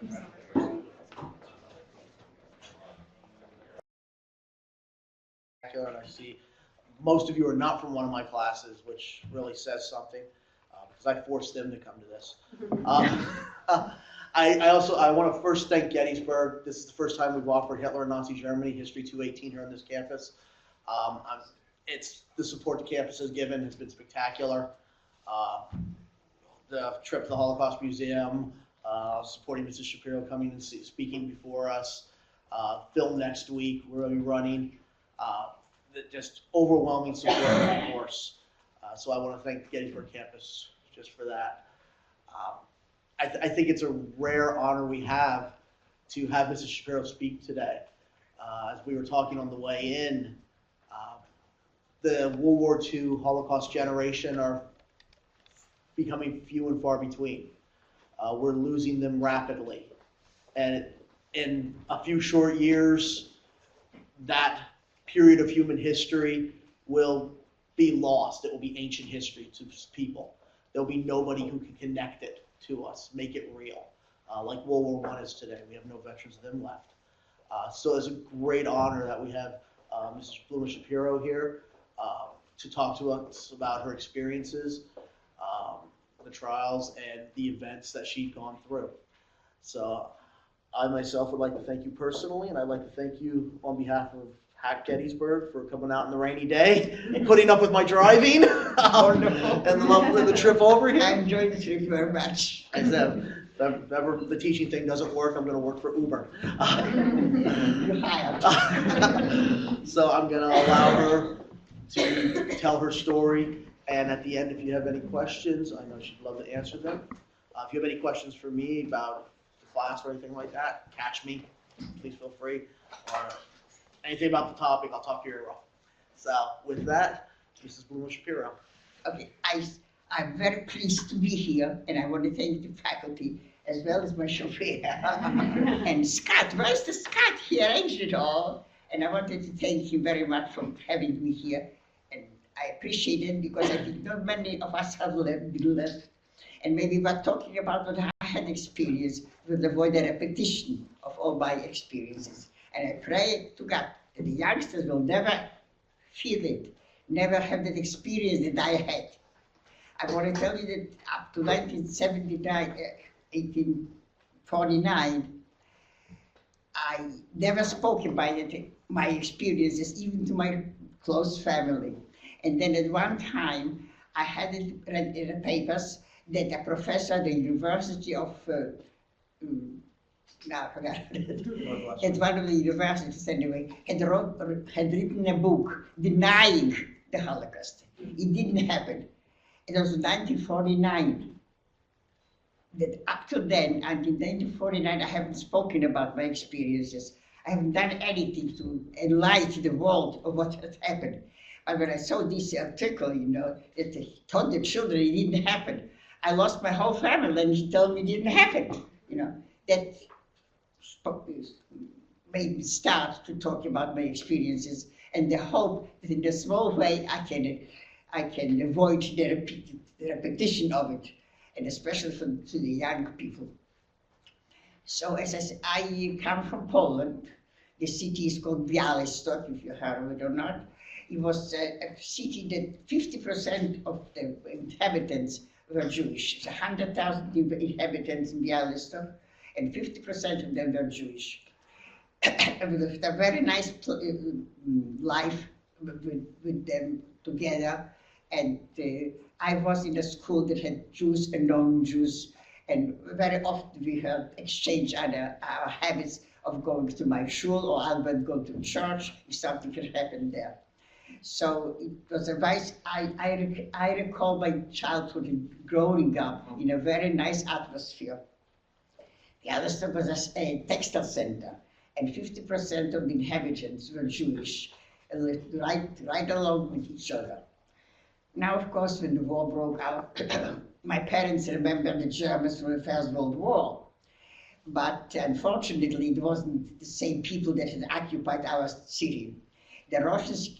And I see most of you are not from one of my classes, which really says something, because I forced them to come to this. I want to first thank Gettysburg. This is the first time we've offered Hitler and Nazi Germany History 218 here on this campus. It's the support the campus has given has been spectacular. The trip to the Holocaust Museum, supporting Mrs. Shapiro coming and speaking before us, film next week, we're going to be running. Just overwhelming support of the course. So I want to thank Gettysburg Campus just for that. I think it's a rare honor we have to have Mrs. Shapiro speak today. As we were talking on the way in, the World War II Holocaust generation are becoming few and far between. We're losing them rapidly. And in a few short years, that period of human history will be lost. It will be ancient history to people. There'll be nobody who can connect it to us, make it real, like World War I is today. We have no veterans of them left. So it's a great honor that we have Mrs. Bluma Shapiro here to talk to us about her experiences, the trials, and the events that she's gone through. So I myself would like to thank you personally, and I'd like to thank you on behalf of HACC Gettysburg for coming out on the rainy day and putting up with my driving and the trip over here. I enjoyed the trip very much. I said, if ever the teaching thing doesn't work, I'm going to work for Uber. You're hired. So I'm going to allow her to tell her story. And at the end, if you have any questions, I know she'd love to answer them. If you have any questions for me about the class or anything like that, catch me. Please feel free. Or anything about the topic, I'll talk to your ear off. So with that, Mrs. Bluma Shapiro. Okay, I'm very pleased to be here, and I want to thank the faculty as well as my chauffeur. And Scott, where's the Scott? He arranged it all, and I wanted to thank you very much for having me here. And I appreciate it because I think not many of us have been left. And maybe by talking about what I had experienced will avoid a repetition of all my experiences. And I pray to God that the youngsters will never feel it, never have that experience that I had. I want to tell you that up to 1849, I never spoke about it, my experiences, even to my close family. And then at one time, I had it read in the papers that a professor at the University of now I forgot at one of the universities anyway, had written a book denying the Holocaust. It didn't happen. It was 1949. That up to then, until 1949, I haven't spoken about my experiences. I haven't done anything to enlighten the world of what had happened. But when I saw this article, you know, that he told the children it didn't happen, I lost my whole family, and he told me it didn't happen. You know, that made me start to talk about my experiences and the hope that in a small way I can avoid the repetition of it, and especially to the young people. So as I said, I come from Poland. The city is called Białystok, if you heard of it or not. It was a city that 50% of the inhabitants were Jewish. It's 100,000 inhabitants in Białystok, and 50% of them were Jewish. With a very nice life with them together. And I was in a school that had Jews and non-Jews, and very often we had exchange our habits of going to my shul, or I would go to church if something had happened there. So it was a nice, I recall my childhood growing up in a very nice atmosphere. The other stuff was a textile center, and 50% of the inhabitants were Jewish, and right along with each other. Now, of course, when the war broke out, my parents remember the Germans from the First World War. But unfortunately, it wasn't the same people that had occupied our city. The Russians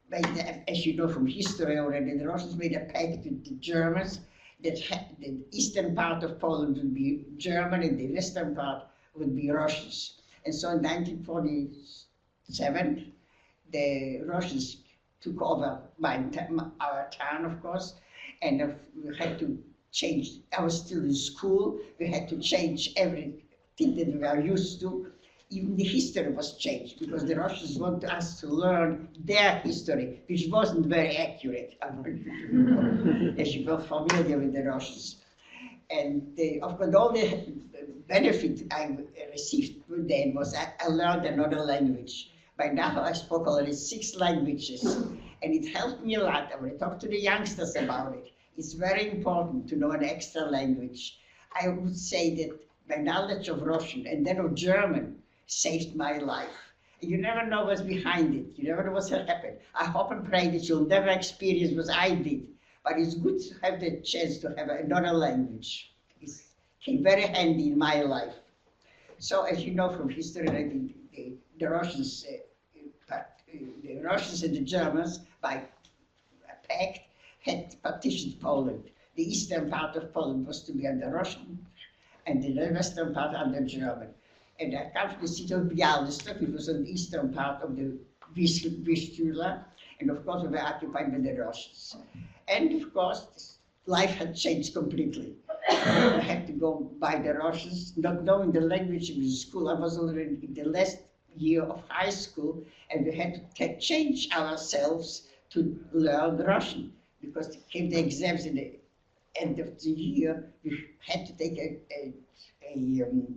made, as you know from history already, the Russians made a pact with the Germans that the eastern part of Poland would be German and the western part would be Russians. And so in 1947, the Russians took over our town, of course, and we had to change. I was still in school. We had to change everything that we were used to. Even the history was changed because the Russians wanted us to learn their history, which wasn't very accurate, as you were familiar with the Russians. And of course, all the benefit I received then was I learned another language. By now, I spoke already 6 languages, and it helped me a lot. I will talk to the youngsters about it. It's very important to know an extra language. I would say that my knowledge of Russian and then of German saved my life. You never know what's behind it. You never know what's happened. I hope and pray that you'll never experience what I did. But it's good to have the chance to have another language. It came very handy in my life. So as you know from history, the Russians and the Germans, by a pact, had partitioned Poland. The eastern part of Poland was to be under Russian, and the western part under German. And I come from the city of Bialystok, which was on the eastern part of the Vistula, and of course we were occupied by the Russians. And of course, life had changed completely. I had to go by the Russians, not knowing the language in the school. I was already in the last year of high school, and we had to change ourselves to learn Russian, because it came the exams in the end of the year. We had to take a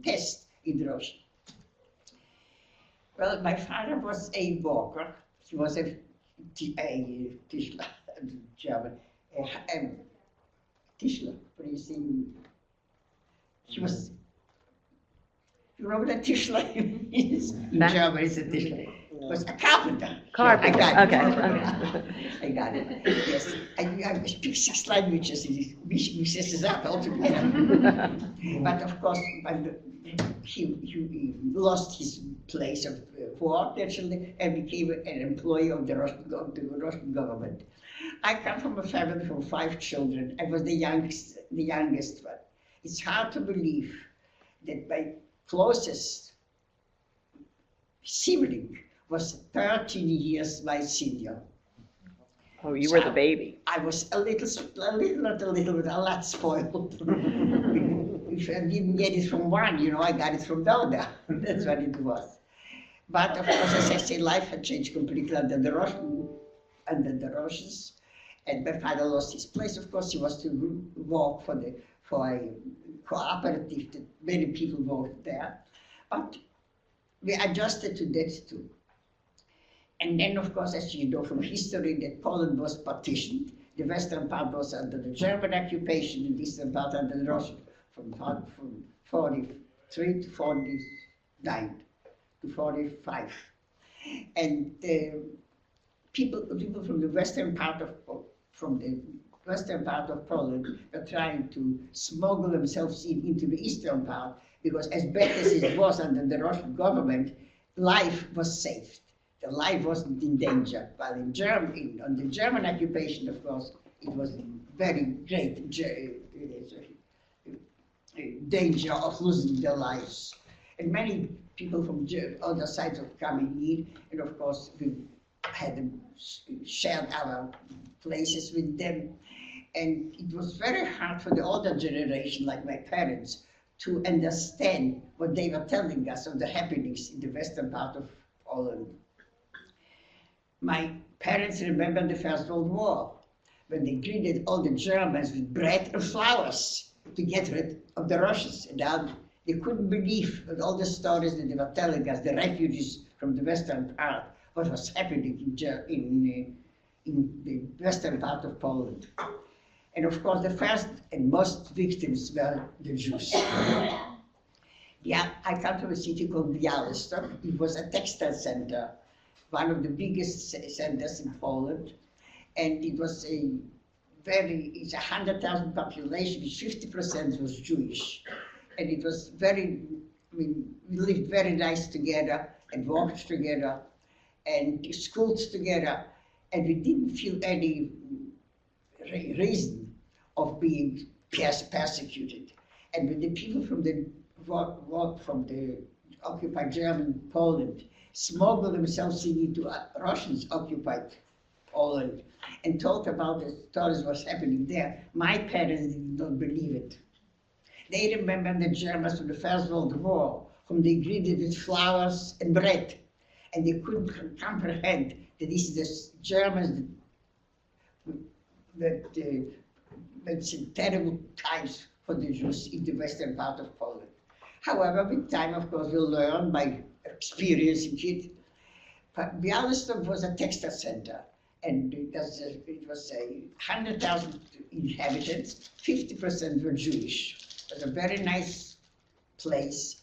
test in Russian. Well, my father was a worker. He was a Tischler, German. Tischler, what do you say? He was, you know what a Tischler is? In German, it's a Tischler. He was a carpenter. Carpenter, I got it. okay. I got it, yes. I speak 6 languages, it mixes up altogether. But of course, he lost his place of work, naturally, and became an employee of the Russian government. I come from a family from 5 children. I was the youngest one. It's hard to believe that my closest sibling was 13 years my senior. Oh, you were the baby. I was a lot spoiled. If I didn't get it from one, I got it from the other. That's what it was. But of course, as I say, life had changed completely under the Russians. And my father lost his place. Of course, he was to work for a cooperative that many people worked there. But we adjusted to that too. And then, of course, as you know from history, that Poland was partitioned. The western part was under the German occupation, and the eastern part under the Russian, from 43 to 49 to 45. And people from the western part of Poland were trying to smuggle themselves into the eastern part, because as bad as it was under the Russian government, life was saved. The life wasn't in danger. While on the German occupation, of course, it was very great danger of losing their lives. And many people from other sides of coming in, and of course we had shared our places with them. And it was very hard for the older generation, like my parents, to understand what they were telling us of the happenings in the western part of Poland. My parents remember the First World War, when they greeted all the Germans with bread and flowers to get rid of the Russians. And they couldn't believe all the stories that they were telling us, the refugees from the western part, what was happening in the western part of Poland. And of course, the first and most victims were the Jews. Yeah, I come from a city called Bialystok. It was a textile center, one of the biggest centers in Poland. And it was it's 100,000 population, which 50% was Jewish. And it was we lived very nice together and worked together and schooled together. And we didn't feel any reason of being persecuted. And when the people from the occupied German Poland smuggled themselves into Russians occupied Poland and talked about the stories what's happening there, my parents did not believe it. They remember the Germans from the First World War, whom they greeted with flowers and bread, and they couldn't comprehend that this is the Germans that it's terrible times for the Jews in the western part of Poland. However, with time, of course, we learn by experiencing it. But Białystok was a textile center, and it was 100,000 inhabitants, 50% were Jewish. It was a very nice place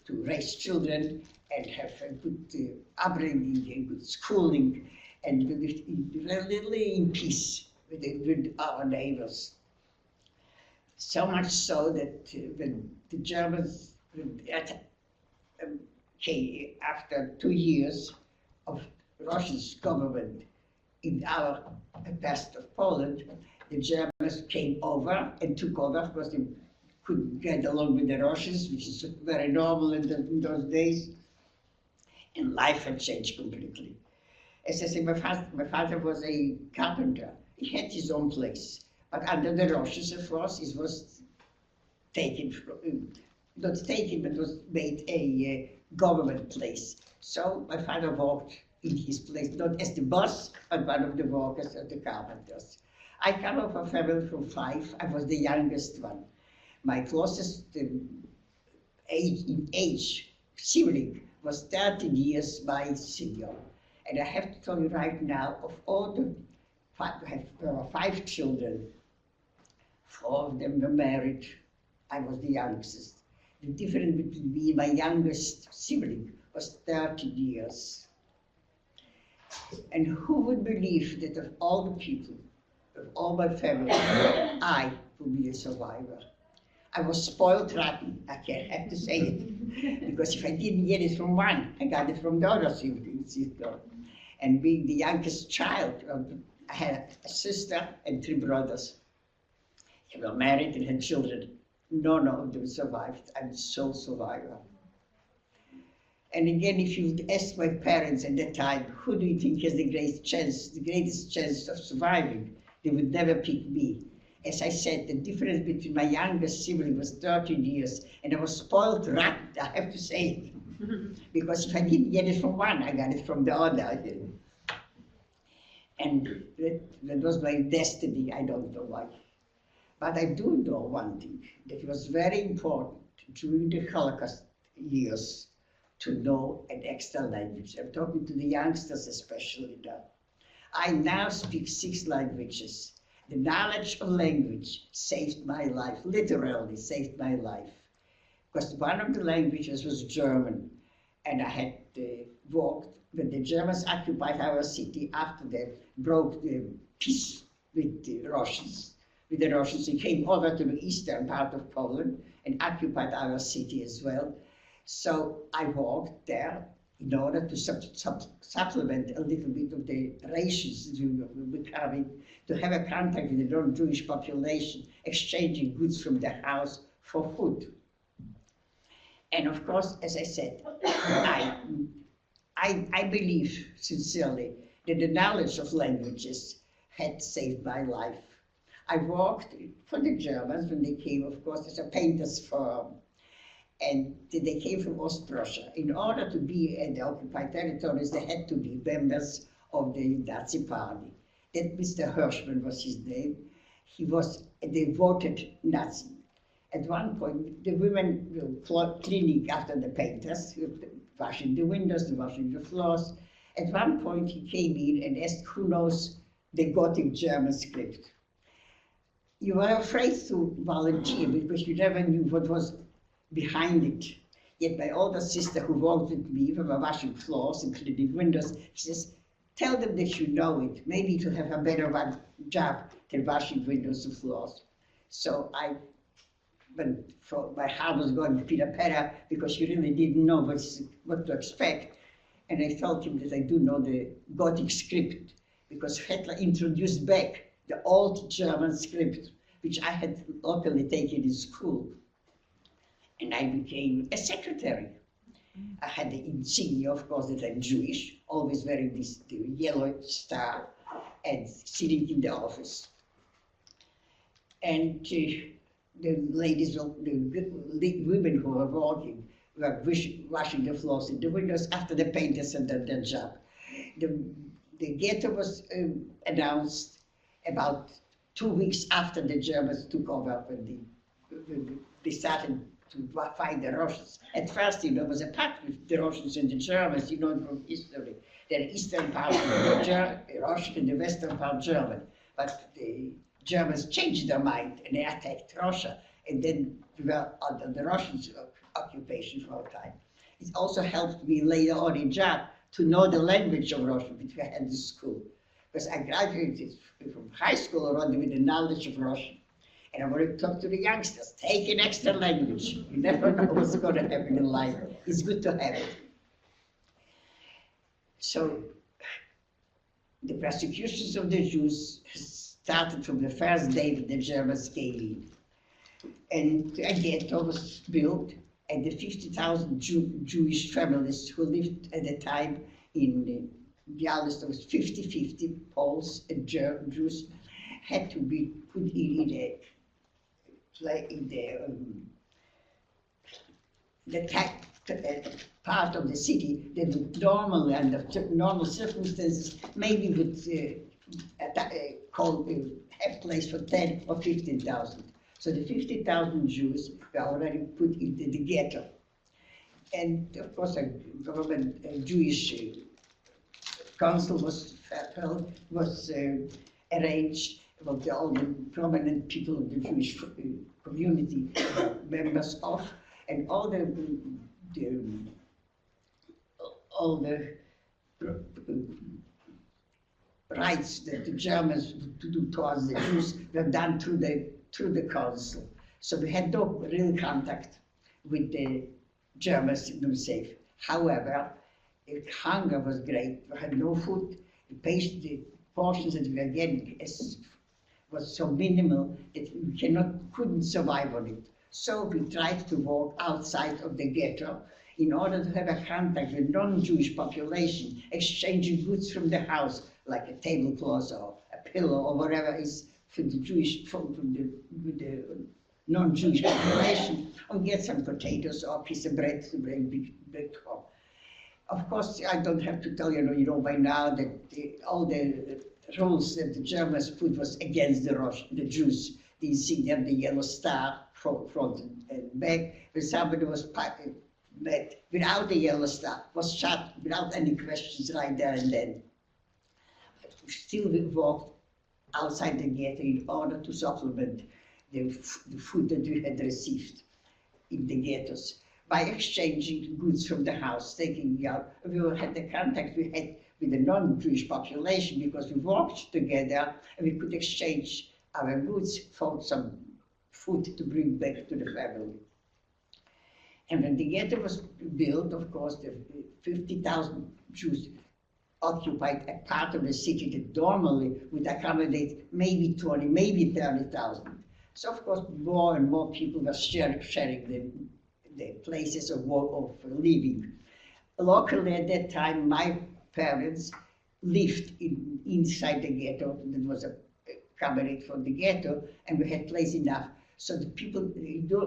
to raise children and have a good upbringing and good schooling, and really in peace with our neighbors. So much so that when the Germans came after 2 years of Russia's government in our part of Poland, the Germans came over and took over because they couldn't get along with the Russians, which is very normal in those days, and life had changed completely. As I said, my father was a carpenter. He had his own place, but under the Russians, of course, it was taken, not taken, but was made a government place. So my father worked in his place, not as the boss, but one of the workers of the carpenters. I come from a family from 5. I was the youngest one. My closest age sibling was 13 years my senior. And I have to tell you right now, of all the 5 children, 4 of them were married. I was the youngest. The difference between me and my youngest sibling was 13 years. And who would believe that of all the people, of all my family, I would be a survivor? I was spoiled rotten, I can't have to say it, because if I didn't get it from one, I got it from the other siblings. And being the youngest child, I had a sister and 3 brothers. They were married and had children. None of them survived. I'm the sole survivor. And again, if you would ask my parents at that time, who do you think has the greatest chance of surviving? They would never pick me. As I said, the difference between my youngest sibling was 13 years, and I was spoiled rotten, I have to say it. Because if I didn't get it from one, I got it from the other. And that was my destiny, I don't know why. But I do know one thing, that it was very important during the Holocaust years to know an extra language. I'm talking to the youngsters especially now. I now speak 6 languages. The knowledge of language saved my life, literally saved my life. Because one of the languages was German, and I had worked when the Germans occupied our city after they broke the peace with the Russians. They came over to the eastern part of Poland and occupied our city as well. So I worked there in order to supplement a little bit of the rations we were having, to have a contact with the non-Jewish population, exchanging goods from the house for food. And of course, as I said, I believe sincerely that the knowledge of languages had saved my life. I worked for the Germans when they came, of course, as a painter's firm. And they came from West Prussia. In order to be in the occupied territories, they had to be members of the Nazi party. That Mr. Hirschman was his name. He was a devoted Nazi. At one point, the women were cleaning after the painters, washing the windows, washing the floors. At one point, he came in and asked who knows the Gothic German script. You were afraid to volunteer because you never knew what was behind it. Yet my older sister, who worked with me, we were washing floors and cleaning windows, she says, tell them that you know it. Maybe to have a better job than washing windows and floors. So my heart was going pitter-patter because she really didn't know what to expect. And I told him that I do know the Gothic script because Hitler introduced back the old German script which I had locally taken in school. And I became a secretary. I had the insignia, of course, that I'm Jewish, always wearing the yellow star and sitting in the office. And the ladies, the women who were working, were washing the floors in the windows after the painters had done their job. The ghetto was announced about 2 weeks after the Germans took over, when they started to fight the Russians. At first, there was a pact with the Russians and the Germans, from history. The eastern part Russian and the western part German. But the Germans changed their mind and they attacked Russia. And then we were under the Russian occupation for a time. It also helped me later on in job to know the language of Russian, which we had in school. Because I graduated from high school already with the knowledge of Russian. And I want to talk to the youngsters, take an extra language. You never know what's going to happen in life. It's good to have it. So the persecutions of the Jews started from the first day that the Germans came in. And a ghetto was built, and the 50,000 Jewish families who lived at the time in Bialystok was 50-50, Poles and Jews, had to be put in the part of the city that would normally, under normal circumstances, maybe would have place for 10 or 15,000. So the 50,000 Jews were already put into the ghetto. And of course, a Jewish council was arranged. All the prominent people of the Jewish community members of, and all the rights that the Germans would do towards the Jews were done through the council. So we had no real contact with the Germans themselves. However, the hunger was great. We had no food. The portions that we were getting was so minimal that we couldn't survive on it. So we tried to walk outside of the ghetto in order to have a contact with non-Jewish population, exchanging goods from the house, like a tablecloth or a pillow or whatever is for the Jewish, from the non-Jewish population, and get some potatoes or a piece of bread to bring back home. Of course, I don't have to tell you, by now that all the rules that the Germans put was against the Jews. The insignia of the yellow star, front and back, when somebody was met without the yellow star, was shot without any questions right there and then. But still we walked outside the ghetto in order to supplement the food that we had received in the ghettos by exchanging goods from the house, taking out. We had the contact we had with the non-Jewish population because we worked together and we could exchange our goods for some food to bring back to the family. And when the ghetto was built, of course, the 50,000 Jews occupied a part of the city that normally would accommodate maybe 20, maybe 30,000. So, of course, more and more people were sharing the places of living. Locally at that time, my parents lived inside the ghetto. There was a cabaret for the ghetto, and we had place enough. So the people,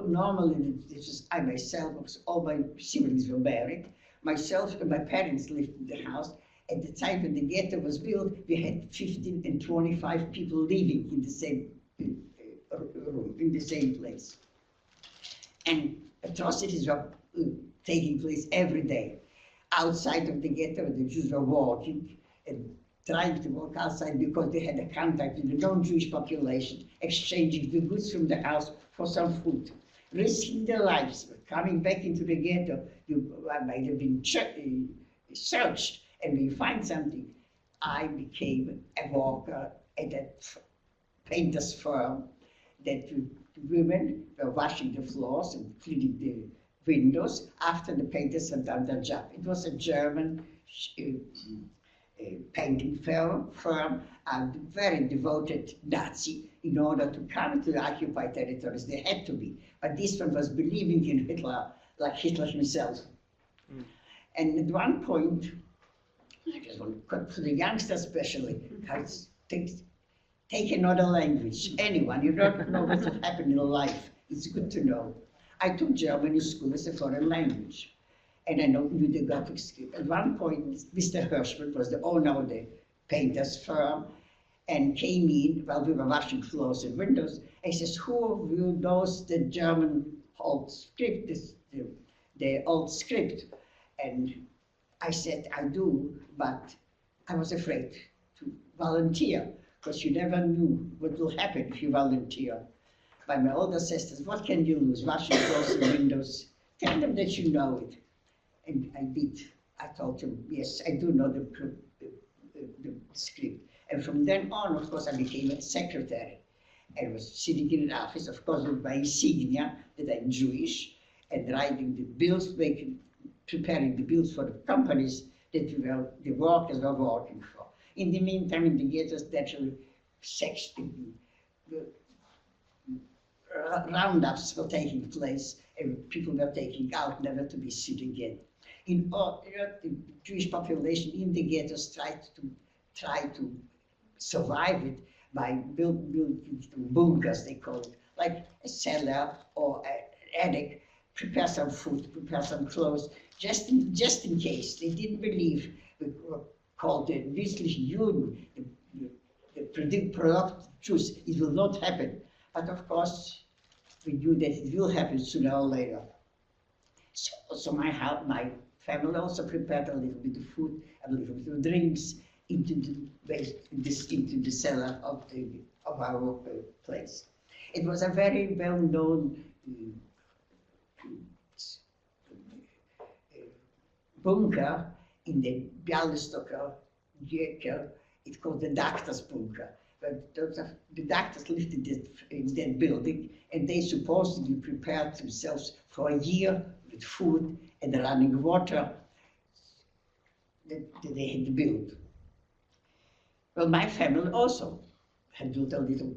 normally, I myself, all my siblings were married. Myself and my parents lived in the house. At the time when the ghetto was built, we had 15 and 25 people living in the same room, in the same place. And atrocities were taking place every day. Outside of the ghetto, the Jews were walking and trying to walk outside because they had a contact with the non-Jewish population, exchanging the goods from the house for some food, risking their lives. Coming back into the ghetto, you might have been searched, and when you find something. I became a worker at a painter's firm that women were washing the floors and cleaning the windows after the painters had done their job. It was a German painting firm, a very devoted Nazi in order to come to the occupied territories. They had to be. But this one was believing in Hitler like Hitler himself. And at one point, I just want to, for the youngsters especially, take another language. Anyone, you don't know what will happen in life. It's good to know. I took German in school as a foreign language. And I knew the Gothic script. At one point, Mr. Hirschman was the owner of the painter's firm and came in while we were washing floors and windows. And he says, who of you knows the German old script, the old script? And I said, I do, but I was afraid to volunteer because you never knew what will happen if you volunteer. But my older sisters, what can you lose? Washing floors and windows. Tell them that you know it. And I did. I told him, yes, I do know the script. And from then on, of course, I became a secretary. I was sitting in an office, of course, with my insignia that I'm Jewish, and writing the bills, preparing the bills for the companies that the workers were working for. In the meantime, in the ghettos, naturally, roundups were taking place, and people were taken out, never to be seen again. In all, the Jewish population in the ghettos tried to survive it by building bunkers, they call it, like a cellar or an attic, prepare some food, prepare some clothes, just in case. They didn't believe we were called the nützliche Juden, the product Jews. It will not happen. But of course, we knew that it will happen sooner or later. So my family also prepared a little bit of food, a little bit of drinks into the cellar of our place. It was a very well-known bunker in the Bialystoker Ghetto. It's called the doctor's bunker. But the doctors lived in that building, and they supposedly prepared themselves for a year with food and running water that they had to build. Well, my family also had built a little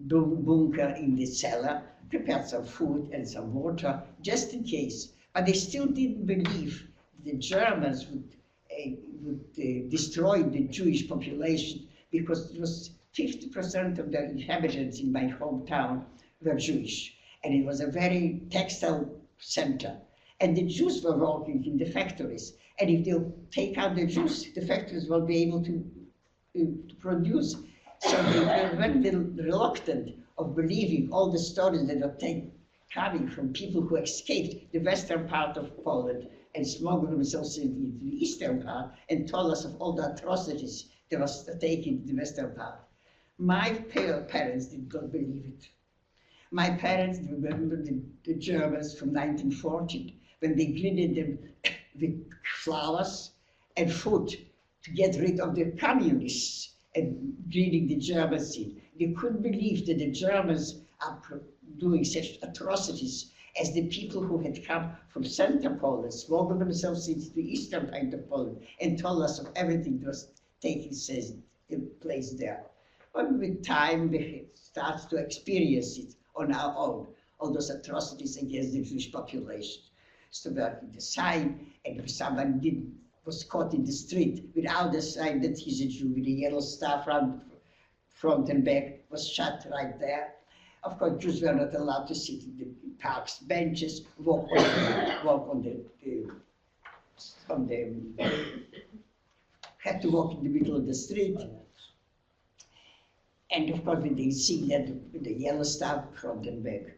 bunker in the cellar, prepared some food and some water, just in case. But they still didn't believe the Germans would destroy the Jewish population, because it was 50% of the inhabitants in my hometown were Jewish. And it was a very textile center. And the Jews were working in the factories. And if they take out the Jews, the factories will be able to produce. So they were very reluctant of believing all the stories that are coming from people who escaped the western part of Poland and smuggled themselves into the eastern part and told us of all the atrocities that was taken in the western part. My parents did not believe it. My parents remember the Germans from 1914 when they greeted them with flowers and food to get rid of the communists and greeting the Germans in. They couldn't believe that the Germans are doing such atrocities as the people who had come from Central Poland, smuggled themselves into the eastern part of Poland and told us of everything that was taking place there. But with time, we start to experience it on our own, all those atrocities against the Jewish population. So working the sign, and if someone was caught in the street without the sign that he's a Jew, with a yellow star front and back, was shot right there. Of course, Jews were not allowed to sit in the parks, benches, had to walk in the middle of the street. And of course, they see that with the yellow star front and back.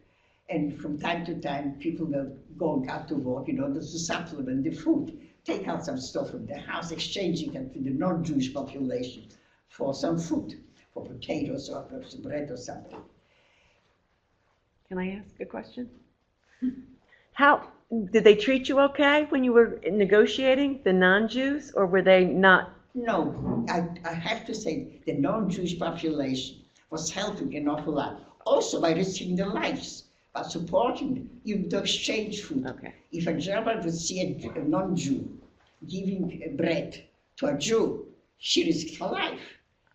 And from time to time, people were going out to work in order to supplement the food, take out some stuff from the house, exchanging it with the non-Jewish population for some food, for potatoes or perhaps bread or something. Can I ask a question? How did they treat you okay when you were negotiating, the non-Jews, or were they not? No, I have to say the non-Jewish population was helping an awful lot, also by risking their lives, by supporting them, even to exchange food. Okay. If a German would see a non-Jew giving bread to a Jew, she risked her life.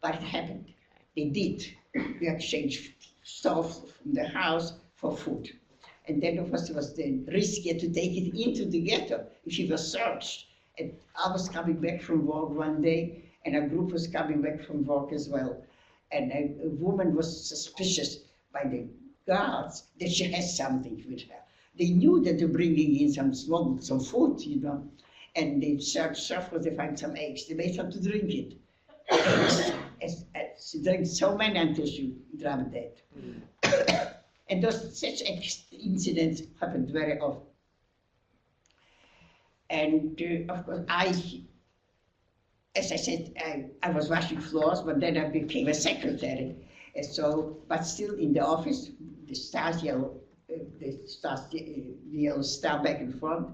But it happened. They did. We exchanged stuff from the house for food. And then, of course, it was then riskier to take it into the ghetto if she was searched. And I was coming back from work one day, and a group was coming back from work as well. And a woman was suspicious by the guards that she has something with her. They knew that they were bringing in some food, you know, and they searched her because they found some eggs. They made her to drink it. She drank so many until she dropped dead. And those such incidents happened very often. And of course, as I said, I was washing floors, but then I became a secretary. And so, but still in the office, the stars yellow star back and front.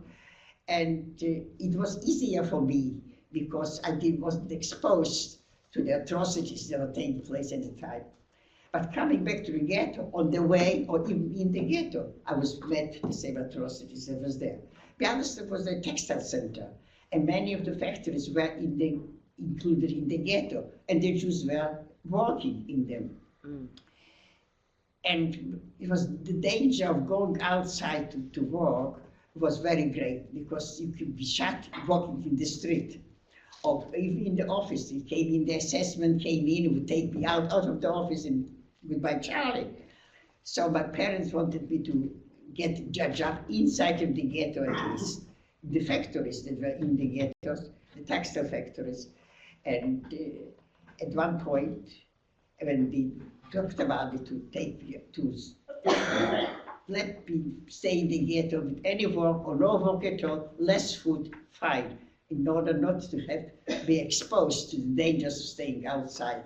And it was easier for me because I wasn't exposed to the atrocities that were taking place at the time. But coming back to the ghetto, on the way, or even in the ghetto, I was met the same atrocities that was there. Bialystok was a textile center, and many of the factories were included in the ghetto, and the Jews were working in them. And it was the danger of going outside to work was very great, because you could be shot walking in the street. Or even in the office, it came in, the assessment came in, would take me out of the office and goodbye, Charlie. So my parents wanted me to get a job inside of the ghetto at least, the factories that were in the ghettos, the textile factories. And at one point, when we talked about it, to let me stay in the ghetto with any work or no work at all, less food, fine, in order not to be exposed to the dangers of staying outside.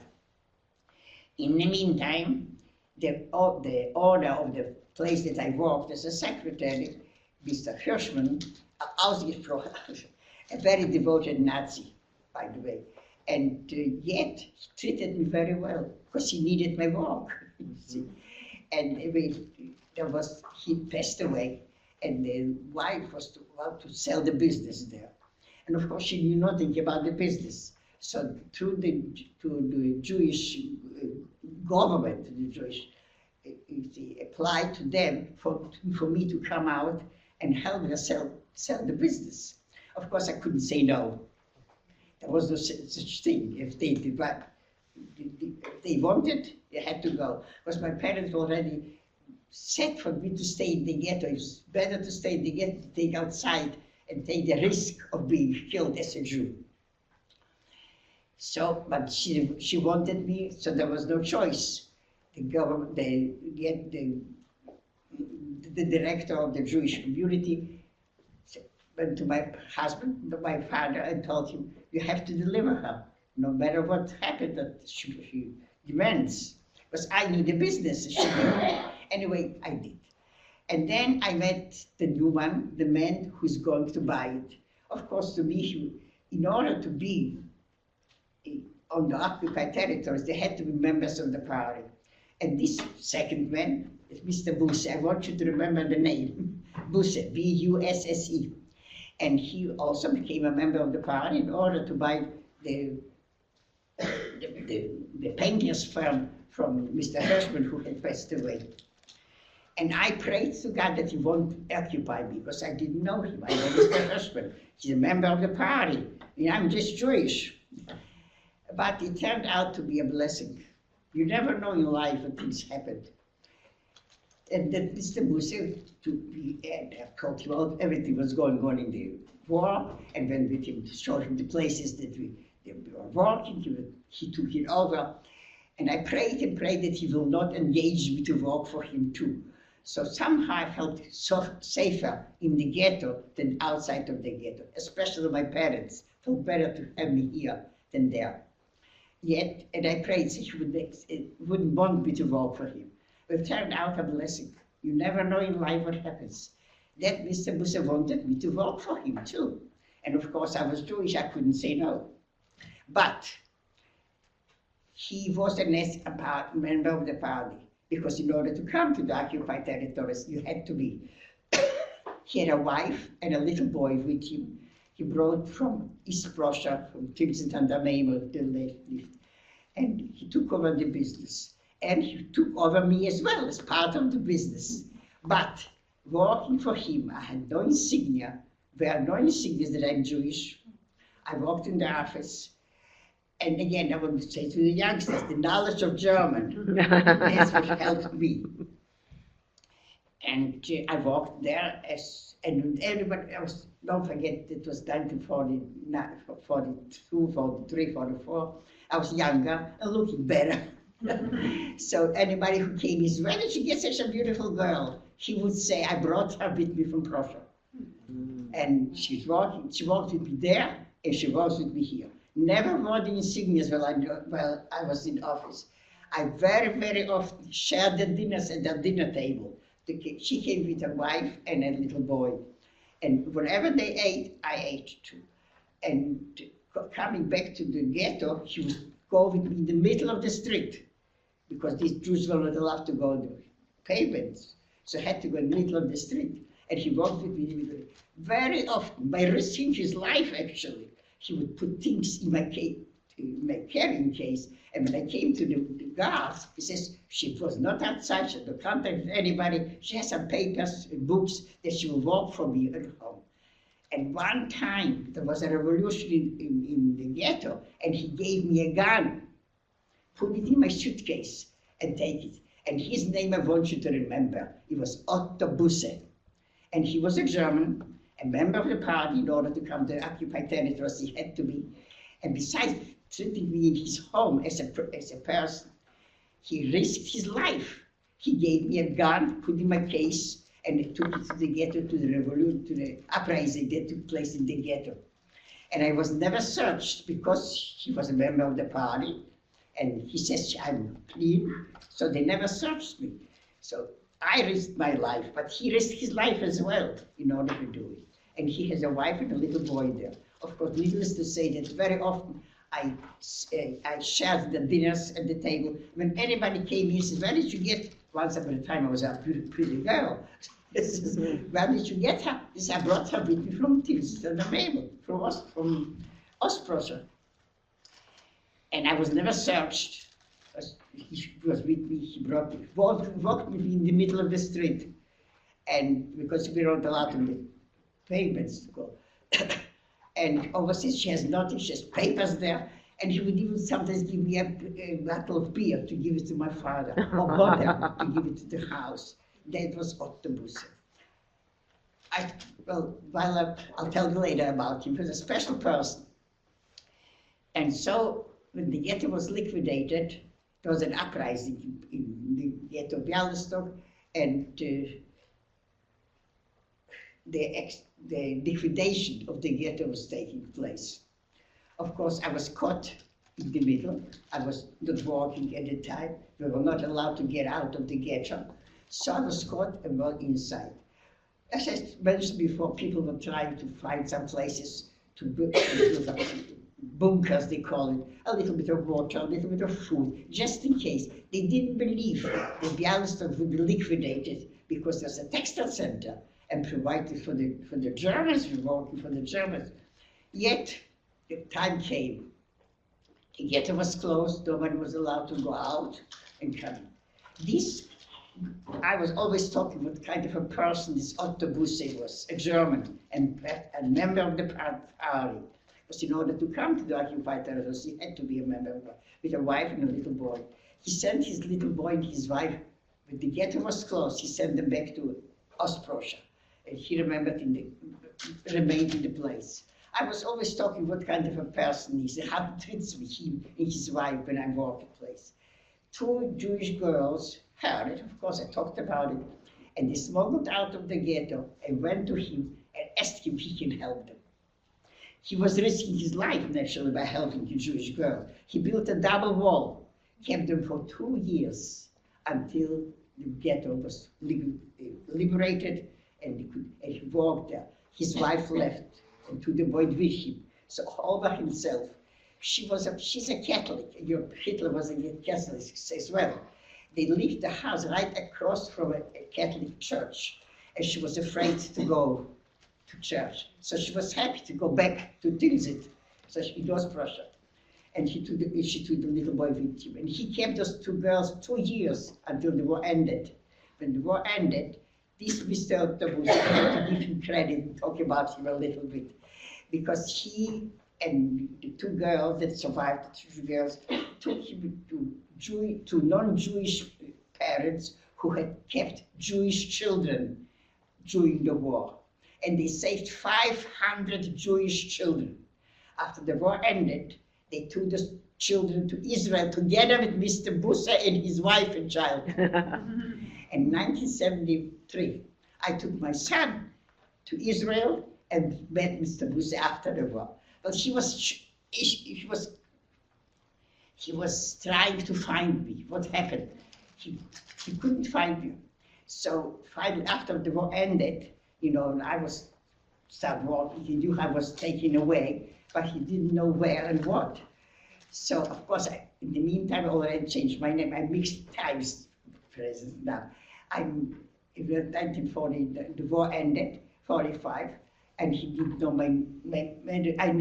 In the meantime, the owner of the place that I worked as a secretary, Mr. Hirschman, a very devoted Nazi, by the way, and yet he treated me very well because he needed my work. You see. And he passed away, and the wife was about to sell the business there. And of course, she knew nothing about the business. So through the Jewish government, applied to them for me to come out and help her sell the business. Of course, I couldn't say no. There was no such thing. If they wanted, they had to go. Because my parents already said for me to stay in the ghetto. It's better to stay in the ghetto, to take outside and take the risk of being killed as a Jew. So, but she wanted me, so there was no choice. The government, the director of the Jewish community went to my husband, my father, and told him, you have to deliver her, no matter what happened that she demands. Because I need a business. Anyway, I did. And then I met the new one, the man who's going to buy it. Of course, to me, in order to be on the occupied territories, they had to be members of the party. And this second man is Mr. Busse. I want you to remember the name. Busse, B-U-S-S-E. And he also became a member of the party in order to buy the painters firm from Mr. Hirschman, who had passed away. And I prayed to God that he won't occupy me, because I didn't know him. I know Mr. Hirschman. He's a member of the party, and I'm just Jewish. But it turned out to be a blessing. You never know in life when things happen. And that Mr. Busse, I told him about everything was going on in the war, and went with him to show him the places that we were working. He took it over. And I prayed and prayed that he will not engage me to work for him too. So somehow I felt safer in the ghetto than outside of the ghetto, especially my parents felt better to have me here than there. Yet, and I prayed that he wouldn't want me to work for him. But it turned out a blessing. You never know in life what happens. That Mr. Busse wanted me to work for him too. And of course I was Jewish, I couldn't say no. But he was a member of the party, because in order to come to the occupied territories, you had to be. He had a wife and a little boy with him. he brought from East Prussia, from Tilsit and Amemel, till they lived. And he took over the business. And he took over me as well, as part of the business. But working for him, I had no insignia. There are no insignias that I'm Jewish. I worked in the office. And again, I want to say to the youngsters, the knowledge of German, that's what helped me. And I worked there and everybody else, don't forget, it was 1942, 43, 44. I was younger and looking better. So anybody who came is, where did you get such a beautiful girl? He would say, I brought her with me from Prussia. And she walked with me there, and she walks with me here. Never wore the insignias while I was in office. I very, very often shared the dinners at the dinner table. She came with her wife and a little boy. And whenever they ate, I ate too. And coming back to the ghetto, she would go with me in the middle of the street, because these Jews were not allowed to go on the pavements. So I had to go in the middle of the street. And he walked with me very often, by risking his life actually. He would put things in my carrying case. And when I came to the guards, he says, she was not outside, she had no contact with anybody. She has some papers and books that she will walk from me at home. And one time, there was a revolution in the ghetto, and he gave me a gun, put it in my suitcase, and take it. And his name I want you to remember. It was Otto Busse. And he was a German, a member of the party. In order to come to occupied territories, he had to be. And besides treating me in his home as a person, he risked his life. He gave me a gun, put in my case, and they took it to the ghetto, to the revolution, to the uprising that took place in the ghetto. And I was never searched because he was a member of the party, and he says I'm clean, so they never searched me. So I risked my life, but he risked his life as well in order to do it. And he has a wife and a little boy there. Of course, needless to say that very often I shared the dinners at the table. When anybody came, he said, where did you get, once upon a time I was a pretty girl. Where did you get her? He said, I brought her with me from Tilsit and Amemel, from Ostprussia. And I was never searched. He was with me, he brought me, walked with me in the middle of the street. And because we weren't allowed on the pavements to go. And overseas she has nothing, she has papers there. And he would even sometimes give me a bottle of beer to give it to my father, or mother to give it to the house. That was Otto Busse. I'll tell you later about him. He was a special person. And so when the ghetto was liquidated, there was an uprising in the ghetto of Bialystok, and the liquidation of the ghetto was taking place. Of course, I was caught in the middle. I was not walking at the time. We were not allowed to get out of the ghetto. So I was caught and were inside. As I mentioned before, people were trying to find some places to build bunkers, they call it, a little bit of water, a little bit of food, just in case. They didn't believe that Bialystok would be liquidated because there's a textile center and provided for the Germans, we were working for the Germans. Yet, the time came. The ghetto was closed, nobody was allowed to go out and come in. I was always talking what kind of a person this Otto Busse was, a German and a member of the party. Because in order to come to the occupied territories, he had to be a member with a wife and a little boy. He sent his little boy and his wife, when the ghetto was closed, he sent them back to Ostprussia. And he remained in the place. I was always talking what kind of a person he is, how he treats me, him and his wife when I walk the place. 2 Jewish girls heard it, of course I talked about it, and they smuggled out of the ghetto and went to him and asked him if he can help them. He was risking his life naturally by helping the Jewish girl. He built a double wall, kept them for 2 years until the ghetto was liberated and he walked there. His wife left and took the boy with him. So all by himself. She's a Catholic, and Hitler was a Catholic as well. They lived the house right across from a Catholic church, and she was afraid to go to church. So she was happy to go back to Tilsit, so in North Prussia. And she took the little boy with him. And he kept those two girls 2 years until the war ended. When the war ended, this Mr. Octopus, I have to give him credit and talk about him a little bit, because he and the two girls that survived, the two girls, took him to non-Jewish parents who had kept Jewish children during the war. And they saved 500 Jewish children. After the war ended, they took the children to Israel together with Mr. Busse and his wife and child. In 1973, I took my son to Israel and met Mr. Busse after the war. But he was trying to find me. What happened? He couldn't find me. So finally, after the war ended, you know, I was somewhat, he knew I was taken away, but he didn't know where and what. So, of course, in the meantime, I already changed my name. I mixed times present now. In 1940, the war ended, 45, and he didn't know I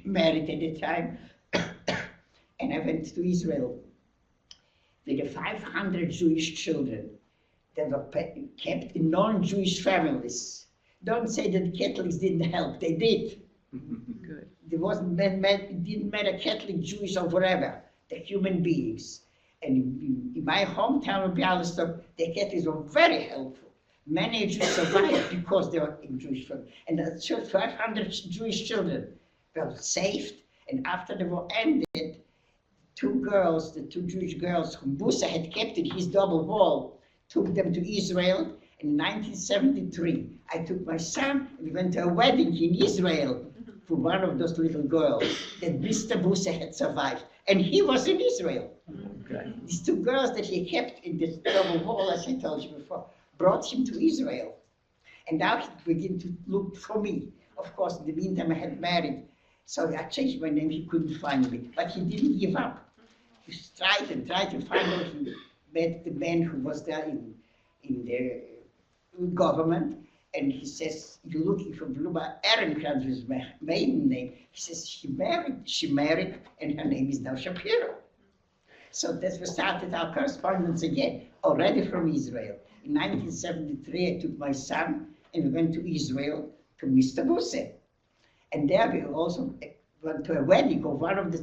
married at the time, and I went to Israel with the 500 Jewish children that were kept in non-Jewish families. Don't say that the Catholics didn't help, they did. Good. It didn't matter Catholic, Jewish, or whatever, they're human beings. And in my hometown of Bialystok, the Catholics were very helpful. Many Jews survived because they were in Jewish families. And 500 Jewish children were saved. And after the war ended, the two Jewish girls whom Busse had kept in his double wall, took them to Israel. In 1973, I took my son and we went to a wedding in Israel for one of those little girls that Mr. Busse had survived. And he was in Israel. Okay. These two girls that he kept in this double wall, as I told you before, brought him to Israel. And now he began to look for me. Of course, in the meantime, I had married. So I changed my name, he couldn't find me. But he didn't give up. He tried to find out. He met the man who was there in the government. And he says, you're looking for Bluma Ehrenkranz, his maiden name. He says, she married, and her name is now Shapiro. So that's we started our correspondence again, already from Israel. In 1973, I took my son, and we went to Israel to Mr. Busse. And there we also went to a wedding of one of the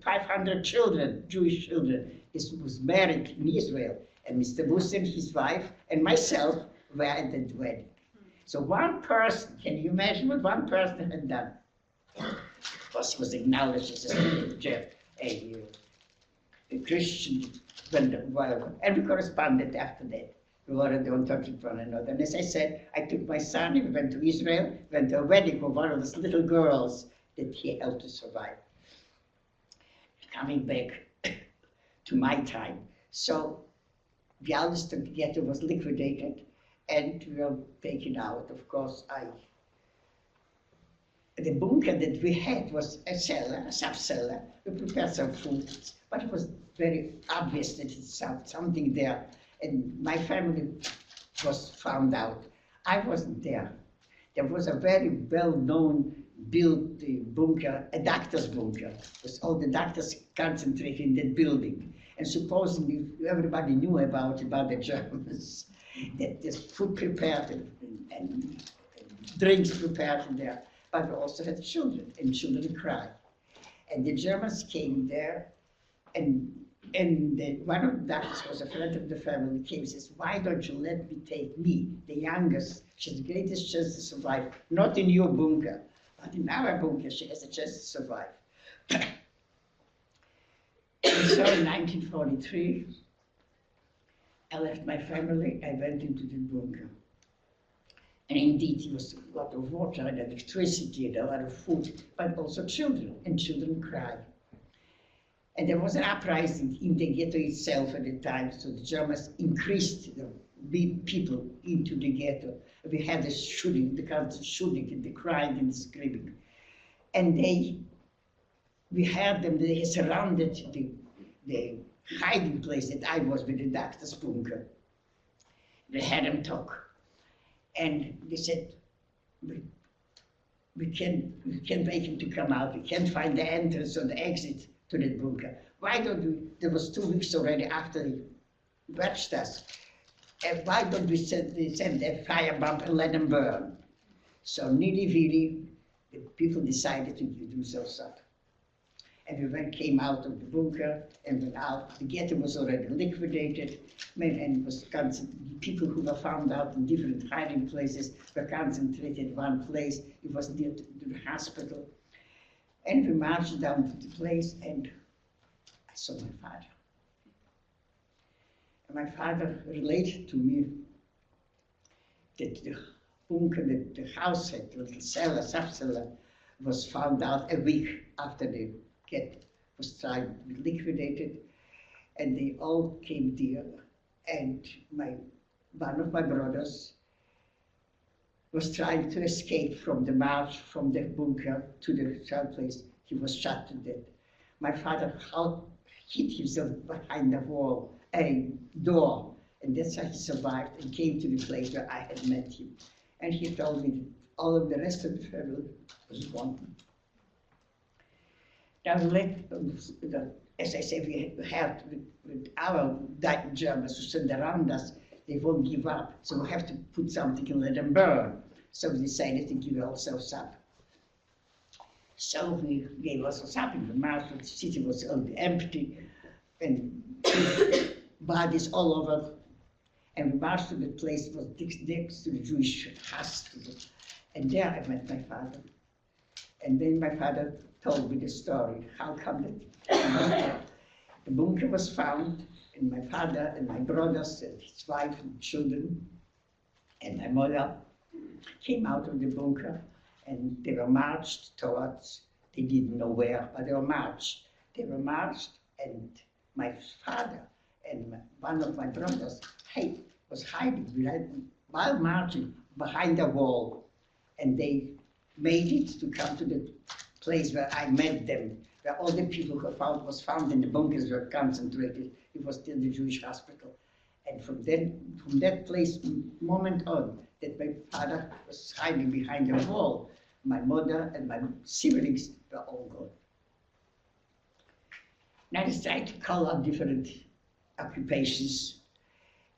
500 children, Jewish children. This was married in Israel. And Mr. Busse and his wife and myself were at that wedding. So one person, can you imagine what one person had done? Of course, he was acknowledged as a Christian, and we corresponded after that. We were on talking to one another. And as I said, I took my son, and we went to Israel, went to a wedding of one of those little girls that he helped to survive. Coming back to my time. So Bialystok ghetto was liquidated, and we were taken out. Of course, the bunker that we had was a cellar, a sub-cellar. We prepared some food, but it was very obvious that it's something there. And my family was found out. I wasn't there. There was a very well-known built bunker, a doctor's bunker, with all the doctors concentrated in that building. And supposedly everybody knew about the Germans, that there's food prepared and drinks prepared in there, but we also had children, and children cried. And the Germans came there, and one of the doctors was a friend of the family, came and says, why don't you let me take me, the youngest, she has the greatest chance to survive, not in your bunker, but in our bunker, she has a chance to survive. And so in 1943, I left my family, I went into the bunker. And indeed, it was a lot of water and electricity and a lot of food, but also children, and children cried. And there was an uprising in the ghetto itself at the time, so the Germans increased the people into the ghetto. We had the shooting, the constant shooting, and the crying and the screaming. And we had them, they surrounded the hiding place that I was with the doctor's bunker. They had them talk. And they said, we can make him to come out. We can't find the entrance or the exit to that bunker. Why don't we, there was 2 weeks already after he watched us, and why don't we send a firebomb and let them burn? So nilly-willy, the people decided to do so. And we came out of the bunker and went out. The ghetto was already liquidated, and was people who were found out in different hiding places were concentrated in one place. It was near to the hospital. And we marched down to the place, and I saw my father. And my father related to me that the bunker, that the house had, the little cellar, sub-cellar, was found out a week after the ghetto was tried to be liquidated, and they all came there, and one of my brothers was trying to escape from the march from the bunker to the cell place. He was shot to death. My father hid himself behind the wall, a door, and that's how he survived and came to the place where I had met him. And he told me that all of the rest of the family was gone. Now, as I said, we had with our Germans who stand around us, they won't give up. So we have to put something and let them burn. So we decided to give ourselves up. So we gave ourselves up in the march. The city was empty, and bodies all over. And we marched to the place that was next to the Jewish hospital. And there I met my father. And then my father told me the story. How come that the bunker was found, and my father and my brothers and his wife and children and my mother came out of the bunker, and they were marched towards, they didn't know where, but they were marched. They were marched, and my father and one of my brothers was hiding while marching behind a wall, and they made it to come to the place where I met them, where all the people who was found in the bunkers were concentrated. It was still the Jewish hospital. And from that place, moment on, that my father was hiding behind a wall, my mother and my siblings were all gone. Now I tried to call out different occupations,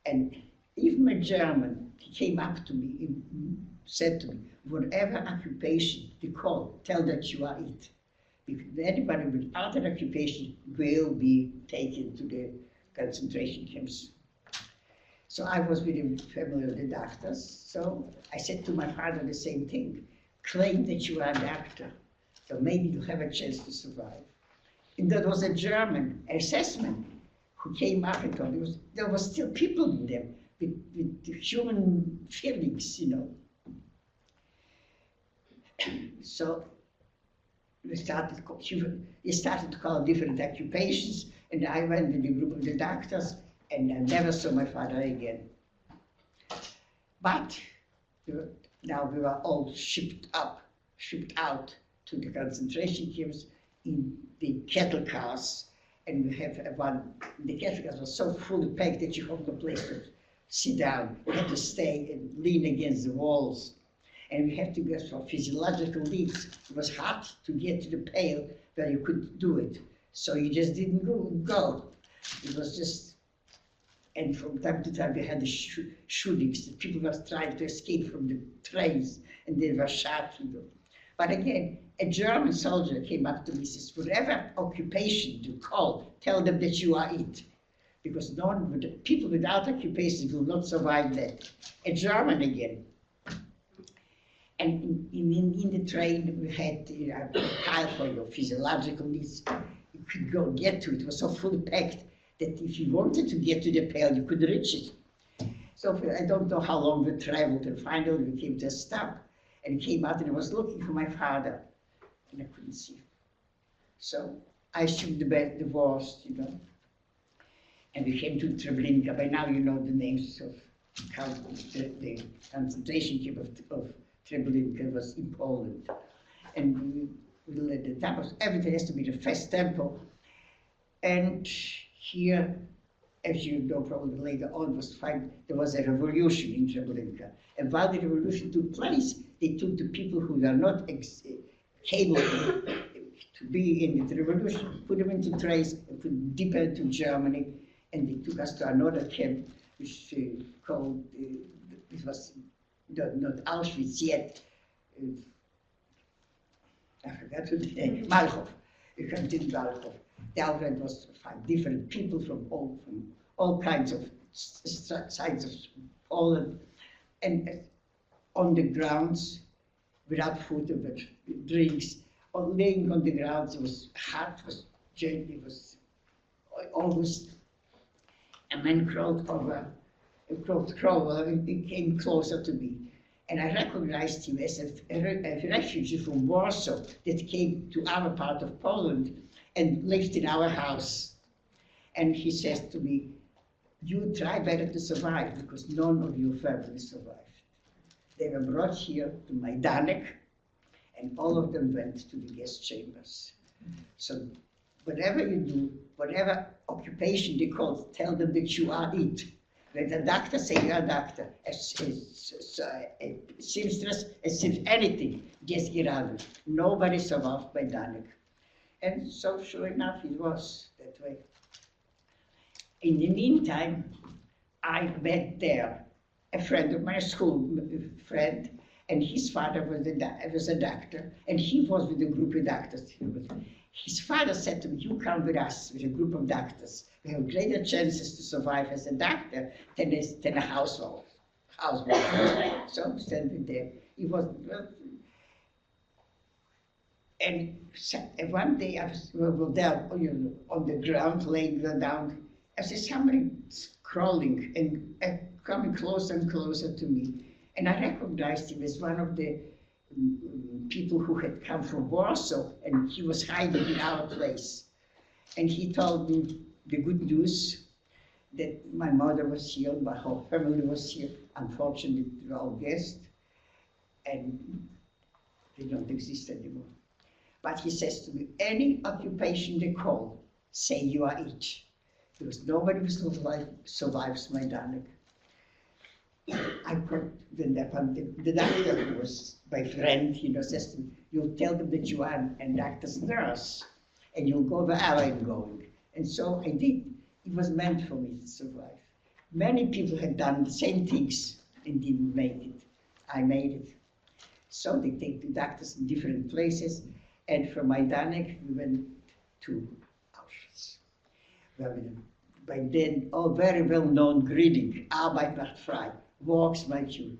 and even a German, he came up to me and said to me, whatever occupation you call, tell that you are it. Because anybody without an occupation will be taken to the concentration camps. So I was with a family of the doctors, so I said to my father the same thing, claim that you are a doctor, so maybe you have a chance to survive. And there was a German assessment who came up and told me there was still people in them with human feelings, you know. So he started to call different occupations, and I went with the group of the doctors, and I never saw my father again. But now we were all shipped out to the concentration camps in the cattle cars, and we have the cattle cars was so fully packed that you have no place to sit down. You had to stay and lean against the walls. And we had to go for physiological needs. It was hard to get to the pail where you could do it. So you just didn't go. It was just, and from time to time we had the shootings. The people were trying to escape from the trains, and they were shot. You know. But again, a German soldier came up to me and says, whatever occupation you call, tell them that you are it. Because people without occupations will not survive that. A German again. And in the train, we had a pile for your physiological needs. You could get to it. It was so fully packed that if you wanted to get to the pail, you could reach it. So I don't know how long we traveled, and finally we came to a stop, and came out, and I was looking for my father, and I couldn't see him. So I assumed the worst, you know. And we came to Treblinka. By now you know the names of the concentration camp of Treblinka was in Poland. And we let the everything has to be the first temple. And here as you know, probably later on there was a revolution in Treblinka. And while the revolution took place, they took the people who were not capable to be in the revolution, put them into trains and put them deeper into Germany, and they took us to another camp, which called, it was not Auschwitz yet, I forgot the name, Malchow. You can do Malchow. The outlet was to find different people from all kinds of sides of Poland, and on the grounds, without food or drinks, or laying on the ground. It was hot, it was gently, it was August. A man crawled over, he came closer to me. And I recognized him as a refugee from Warsaw that came to our part of Poland and lived in our house. And he says to me, you try better to survive because none of your family survived. They were brought here to Majdanek, and all of them went to the gas chambers. So whatever you do, whatever occupation they call, tell them that you are it. When the doctor say you are a doctor, a seamstress, as anything, just get out of it. Nobody survived Majdanek. And so sure enough, it was that way. In the meantime, I met there a friend of my school friend, and his father was a doctor, and he was with a group of doctors. His father said to me, you come with us, with a group of doctors. We have greater chances to survive as a doctor than a housewife. So I'm standing there. He was, and one day I was there on the ground, laying down. I see somebody crawling and coming closer and closer to me. And I recognized him as one of the people who had come from Warsaw, and he was hiding in our place. And he told me the good news that my mother was here, my whole family was here. Unfortunately, they were all guests, and they don't exist anymore. But he says to me, any occupation they call, say you are it. Because nobody survives Majdanek. I got the doctor who was my friend, says to me, you'll tell them that you are a doctor's nurse, and you'll go wherever I'm going. And so I did. It was meant for me to survive. Many people had done the same things and didn't make it. I made it. So they take the doctors in different places, and from Majdanek we went to Auschwitz. By then, all very well-known greeting, Arbeit macht frei, works make you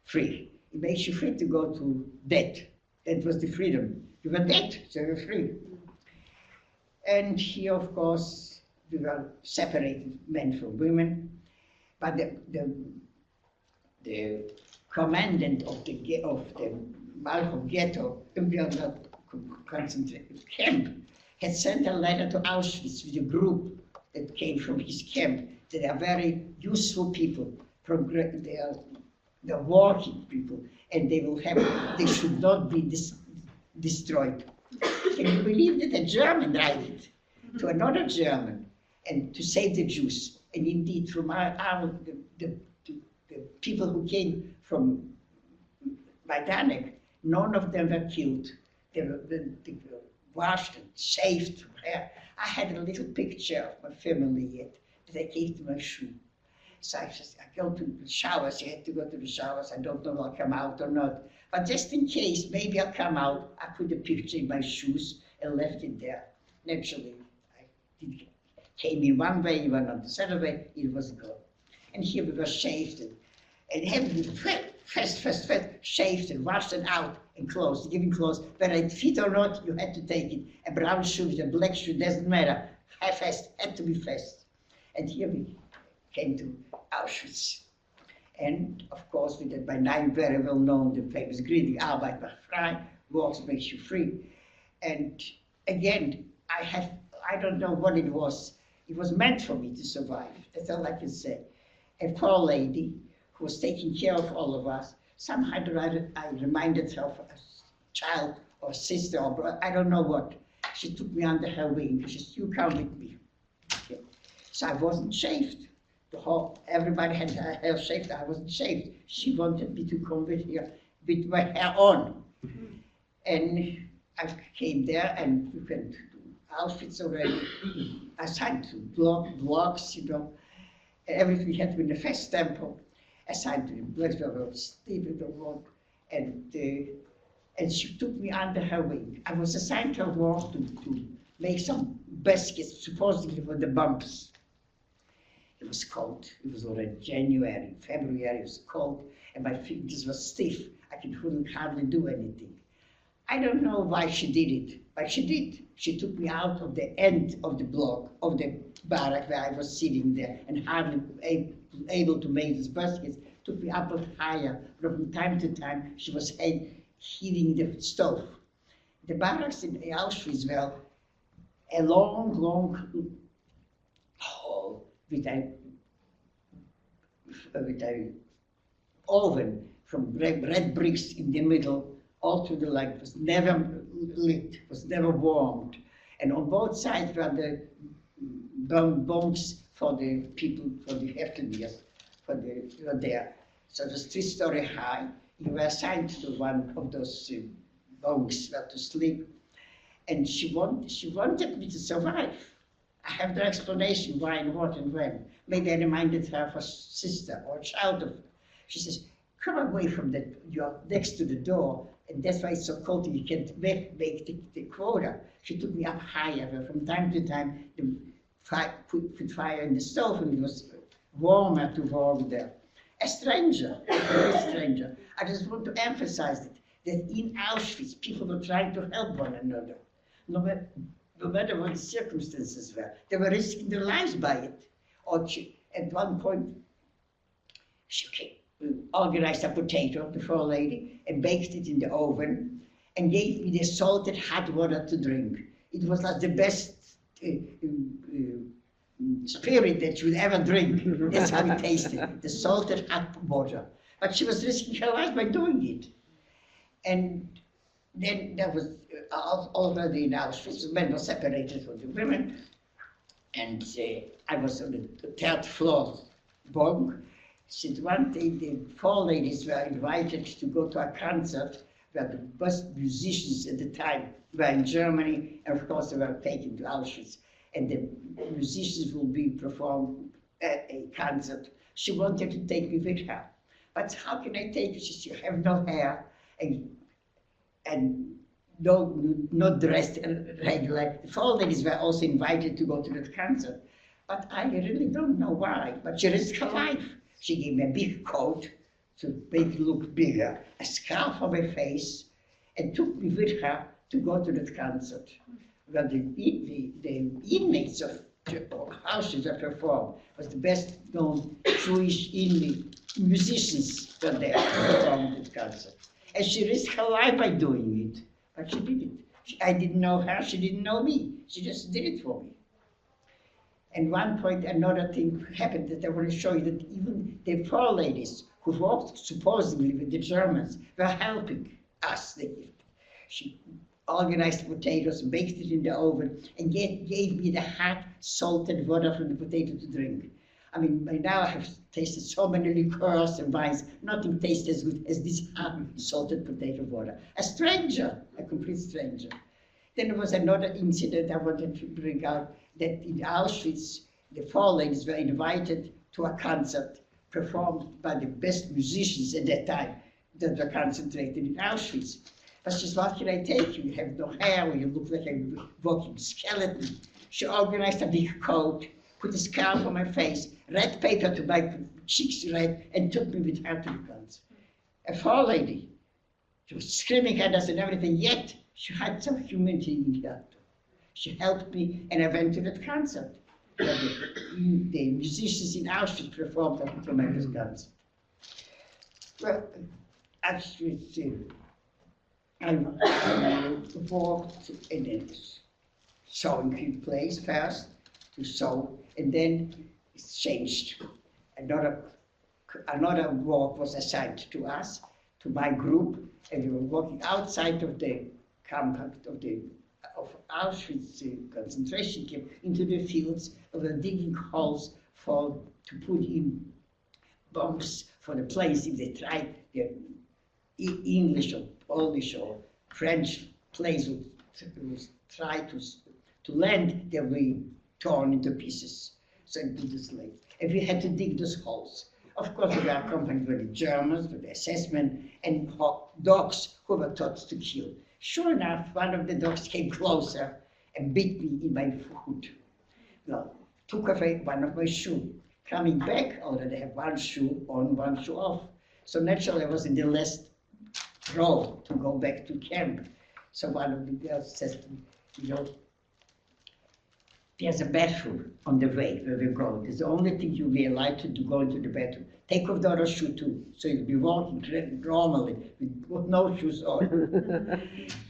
free. It makes you free to go to death. That was the freedom. You were dead, so you were free. And here, of course, we were separated, men from women. But the commandant of the Malchow ghetto, concentration camp, had sent a letter to Auschwitz with a group that came from his camp. They are very useful people. They're working people, and they should not be destroyed. Can you believe that a German wrote it to another German and to save the Jews? And indeed, from the people who came from Majdanek, none of them were killed. They were washed and shaved. I had a little picture of my family yet that I gave to my shoe. So I go to the showers. You had to go to the showers. I don't know if I'll come out or not. But just in case, maybe I'll come out. I put the picture in my shoes and left it there. Naturally, came in one way, went on the other way, it was gone. And here we were shaved and having fast, shaved and washed and out and clothes, giving clothes. Whether it fit or not, you had to take it. A brown shoe, a black shoe, doesn't matter. Fast, had to be fast. And here we came to Auschwitz. And of course, we did by now very well known the famous greeting, Arbeit macht frei, work makes you free. And again, I don't know what it was. It was meant for me to survive. That's all I can say. A poor lady who was taking care of all of us, somehow I reminded her of a child or sister or brother, I don't know what. She took me under her wing. She said, you come with me. Okay. So I wasn't shaved. Everybody had their hair shaved, I wasn't shaved. She wanted me to come with my hair on. And I came there and we went to outfits already. I signed to blocks, and everything had been a fast tempo. I signed to the Blacksburg Stephen and she took me under her wing. I was assigned her work to make some baskets, supposedly for the bumps. It was cold. It was already January, February, it was cold, and my fingers were stiff. I couldn't hardly do anything. I don't know why she did it, but she did. She took me out of the end of the block, of the barrack where I was sitting there and hardly able to make these baskets, took me up higher. But from time to time, she was heating the stove. The barracks in Auschwitz were a long hall with a oven from red bricks in the middle, all through the light. Was never lit, was never warmed. And on both sides were the bunks for the people, for the Heftlingers, were there. So it was 3-story high. You were assigned to one of those bunks where to sleep. And she wanted me to survive. I have no explanation why and what and when. Maybe I reminded her of a sister or a child of her. She says, come away from that, you're next to the door, and that's why it's so cold and you can't make the quota. She took me up higher, but from time to time, put fire in the stove, and it was warmer to warm there. A stranger, a very stranger. I just want to emphasize that in Auschwitz, people were trying to help one another. No matter what the circumstances were, they were risking their lives by it. At one point, she organized a potato, the poor lady, and baked it in the oven, and gave me the salted hot water to drink. It was like the best spirit that you would ever drink. That's how it tasted, the salted hot water. But she was risking her life by doing it. And then there was already in Auschwitz, men were separated from the women, and I was on the 3rd floor bunk. Since one day, the 4 ladies were invited to go to a concert where the best musicians at the time were in Germany, and of course they were taken to Auschwitz. And the musicians will be performed at a concert. She wanted to take me with her. But how can I take you? She said, you have no hair and not dressed regular. The 4 ladies were also invited to go to that concert. But I really don't know why. But she risked her life. She gave me a big coat to make it look bigger, a scarf on my face, and took me with her to go to that concert. Where the inmates of Auschwitz that performed was the best known Jewish inmate musicians were there to perform that concert. And she risked her life by doing it, but she did it. I didn't know her, she didn't know me. She just did it for me. And one point, another thing happened that I want to show you, that even the 4 ladies who worked supposedly with the Germans were helping us. She organized potatoes, baked it in the oven, and gave me the hot salted water from the potato to drink. I mean, by now I have tasted so many liqueurs and wines, nothing tastes as good as this hot salted potato water. A stranger, a complete stranger. Then there was another incident I wanted to bring out, that in Auschwitz, the 4 ladies were invited to a concert performed by the best musicians at that time that were concentrated in Auschwitz. But she said, what can I take you? You have no hair, or you look like a walking skeleton. She organized a big coat, put a scarf on my face, red paper to my cheeks red, and took me with her to the concert. A 4 lady. She was screaming at us and everything, yet she had some humanity in her. She helped me, and I went to that concert. The musicians in Auschwitz performed at the tremendous concert. Well, Auschwitz, I walked in a sewing place first to sew, and then it changed. Another walk was assigned to us, to my group, and we were walking outside of the camp, of the of Auschwitz concentration camp into the fields. They were digging holes to put in bombs for the planes if they tried their English or Polish or French planes would try to land, they were torn into pieces. So it was the slaves. And we had to dig those holes. Of course, we were accompanied by the Germans, by the assessment, and dogs who were taught to kill. Sure enough, one of the dogs came closer and bit me in my foot. Well, took away one of my shoes. Coming back, I already have one shoe on, one shoe off. So naturally, I was in the last row to go back to camp. So one of the girls says to me, you know, there's a bathroom on the way where we're going. It's the only thing you'll be allowed to do, go into the bathroom. Take off the other shoe too, so you'll be walking normally with no shoes on.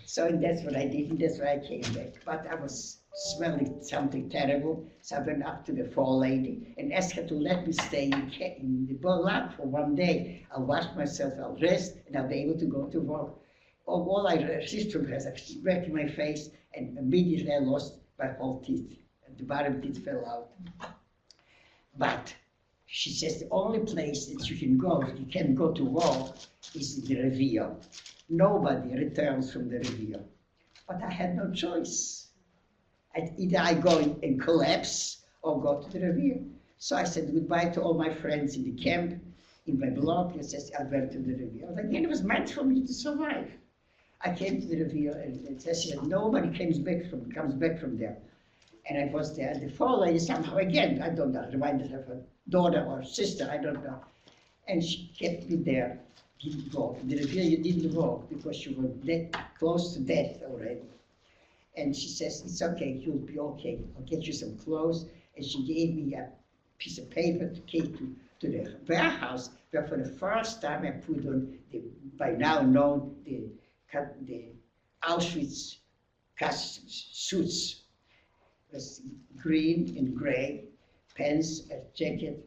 So that's what I did, and that's why I came back. But I was smelling something terrible, so I went up to the forelady and asked her to let me stay in the lab for one day. I'll wash myself, I'll rest, and I'll be able to go to work. All I received from her is I smacked in my face, and immediately I lost my whole teeth. The bottom teeth fell out. But she says the only place that you can go to war, is the Revier. Nobody returns from the Revier. But I had no choice. Either I go and collapse or go to the Revier. So I said goodbye to all my friends in the camp, in my block, and says I went to the Revier. Again, it was meant for me to survive. I came to the Revier, and she said nobody comes back from there. And I was there. The forelady somehow, again, I don't know, reminded her of a daughter or sister, I don't know. And she kept me there, didn't walk. The Revier, you didn't walk because you were close to death already. And she says, it's okay, you'll be okay. I'll get you some clothes. And she gave me a piece of paper to take to the warehouse, where for the first time I put on the, by now known, the Auschwitz suits. Was green and gray, pants, a jacket,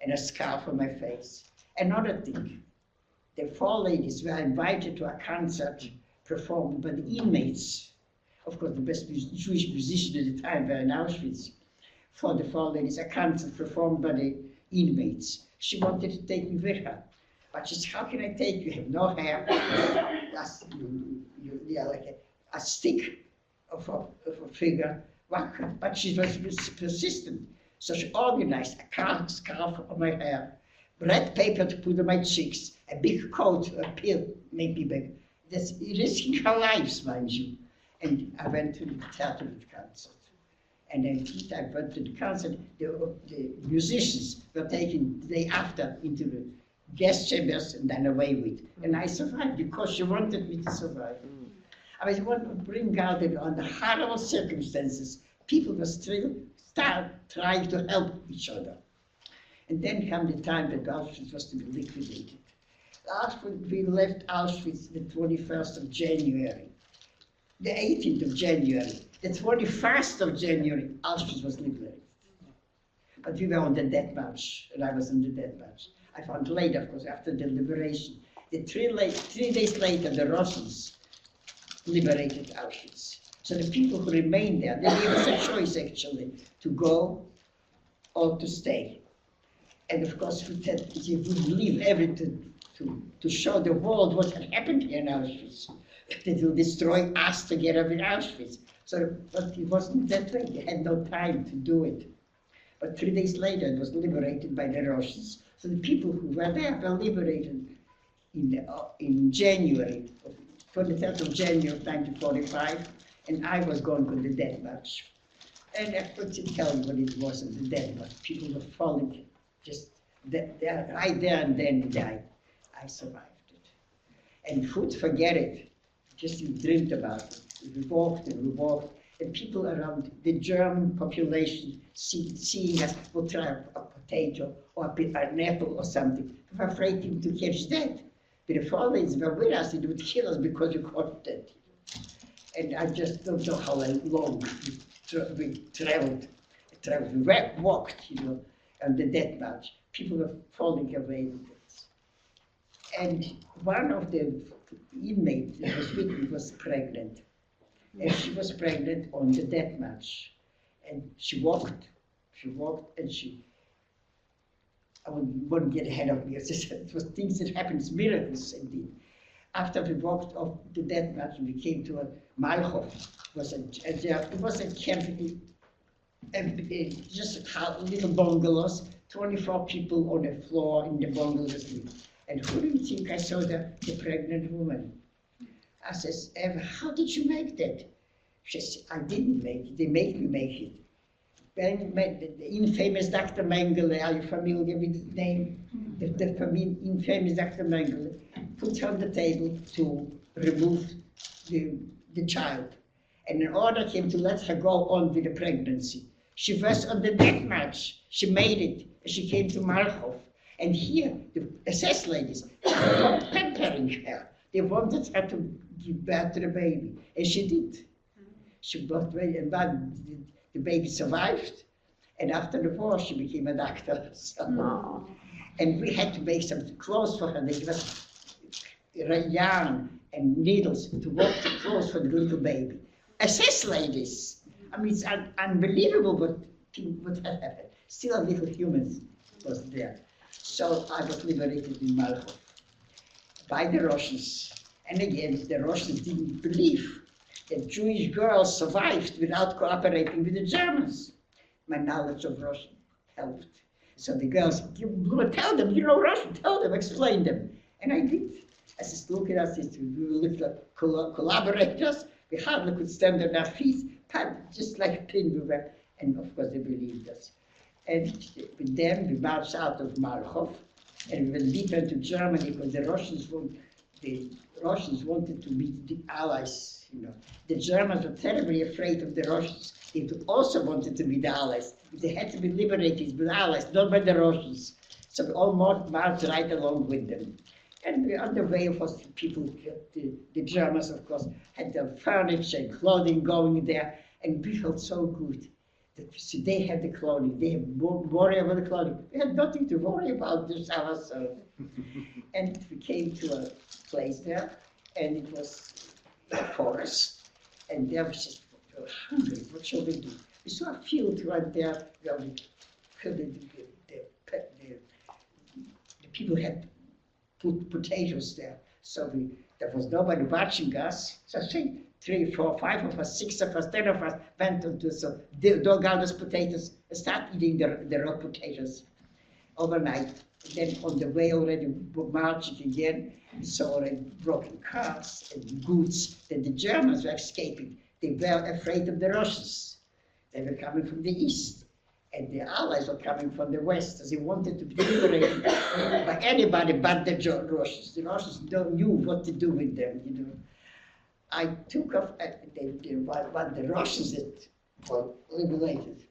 and a scarf on my face. Another thing, the four ladies were invited to a concert performed by the inmates. Of course, the best Jewish musicians at the time were in Auschwitz. For the four ladies, a concert performed by the inmates. She wanted to take me with her. But she said, how can I take you? You have no hair. You're like a stick of a figure. But she was persistent, so she organized a scarf on my hair, red paper to put on my cheeks, a big coat, a pill, maybe big. That's risking her lives, mind you. And I went to the theater concert. And then I went to the concert. The musicians were taken the day after into the gas chambers and then away with. And I survived because she wanted me to survive. I want to bring out that under horrible circumstances, people were still trying to help each other. And then came the time that Auschwitz was to be liquidated. We left Auschwitz the 21st of January, the 18th of January. The 21st of January, Auschwitz was liberated. But we were on the death march, and I was on the death march. I found later, of course, after the liberation, the 3 days later, the Russians liberated Auschwitz. So the people who remained there, they gave us a choice actually, to go or to stay. And of course we said we would leave everything to show the world what had happened here in Auschwitz. That will destroy us together with Auschwitz. So, but it wasn't that way, they had no time to do it. But 3 days later it was liberated by the Russians. So the people who were there were liberated in January, 23rd of January of 1945, and I was going to the death march. And I couldn't tell you what it was at the death march. People were falling, just right there and then died. I survived it. And who'd forget it? Just you dreamed about it. We walked, and people around the German population seeing us would try a potato or an apple or something. They were afraid to catch that. But the foreigners were with us, they would kill us because we caught that. And I just don't know how long we traveled. We walked, on the death march. People were falling away with it. And one of the inmates that was with me was pregnant. and she was pregnant on the death march. And she walked, and I wouldn't get ahead of me. It was things that happened, miracles indeed. After we walked off the death march, we came to a Malchow. It was a camp, just little bungalows, 24 people on the floor in the bungalows. And who do you think I saw the pregnant woman? I says, Eva, how did you make that? She says, I didn't make it, they made me make it. The infamous Dr. Mengele, are you familiar with his name? The infamous Dr. Mengele put her on the table to remove the child. And an order came to let her go on with the pregnancy. She was on the death march. She made it. She came to Malchow. And here, the SS ladies were pampering her. They wanted her to give birth to the baby. And she did. She brought baby, and the baby survived. And after the war, she became a doctor. So. And we had to make some clothes for her. They gave us yarn and needles to work the clothes for the little baby. SS ladies. I mean, it's unbelievable what had happened. Still a little human was there. So I was liberated in Malchow by the Russians. And again, the Russians didn't believe that Jewish girls survived without cooperating with the Germans. My knowledge of Russian helped. So the girls, tell them, you know Russian, tell them, explain them. And I did. I said, look at us, we looked like collaborators. We hardly could stand on our feet, just like a pin we were. And of course they believed us. And with them, we marched out of Malchow, and we went deeper into Germany because the Russians wanted to meet the Allies. You know, the Germans were terribly afraid of the Russians. They also wanted to be the Allies. They had to be liberated by the Allies, not by the Russians. So we all marched right along with them. And we on the way, of course, people, the Germans, of course, had their furniture and clothing going there, and we felt so good. So they had the clothing, they had worry about the clothing. We had nothing to worry about just ourselves. And we came to a place there, and it was a forest, and there was just, we were hungry, what shall we do? We saw a field right there where the people had put potatoes there. So there was nobody watching us. So I think 3, 4, 5 of us, 6 of us, 10 of us went into some dug out those potatoes and started eating the raw potatoes overnight. Then on the way already marching again, we saw already broken cars and goods that the Germans were escaping. They were afraid of the Russians. They were coming from the east. And the Allies were coming from the west, as they wanted to be liberated by anybody but the Russians. The Russians knew what to do with them, you know. I took off what the Russians did for liberated.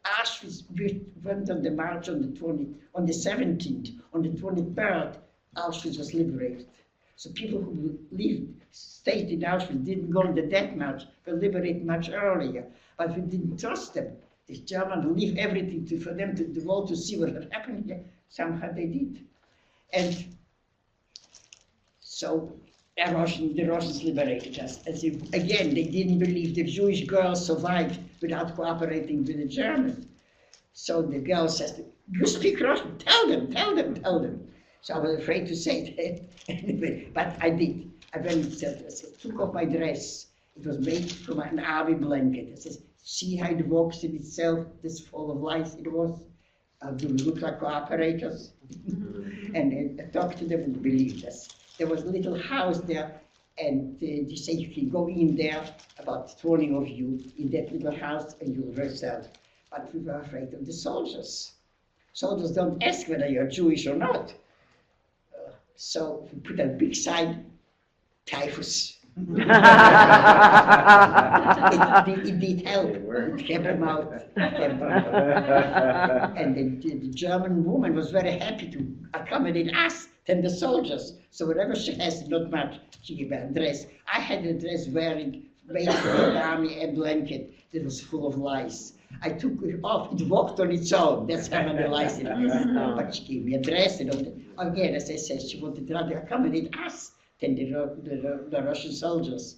Auschwitz went on the march on the 17th. On the 23rd, Auschwitz was liberated. So people who stayed in Auschwitz didn't go on the death march, were liberated much earlier. But we didn't trust them. The Germans leave everything for them to the world to see what had happened here. Somehow they did. And so the Russians liberated us. Again, they didn't believe the Jewish girls survived without cooperating with the Germans. So the girl says, you speak Russian, tell them. So I was afraid to say that, anyway, but I did. I took off my dress. It was made from an army blanket. I says, see how it works in itself, this full of lies it was. Do we look like cooperators? And I talked to them and believed us. There was a little house there, and they say you can go in there, about 20 of you, in that little house, and you'll rest out. But we were afraid of the soldiers. Soldiers don't ask whether you're Jewish or not. So we put a big sign, typhus. It did help. It kept them out. And the German woman was very happy to accommodate us than the soldiers. So whatever she has, not much, she gave her a dress. I had a dress made from the army, a blanket that was full of lice. I took it off, it walked on its own. That's how many lice it is. But she gave me a dress. And again, as I said, she wanted to rather accommodate us than the Russian soldiers.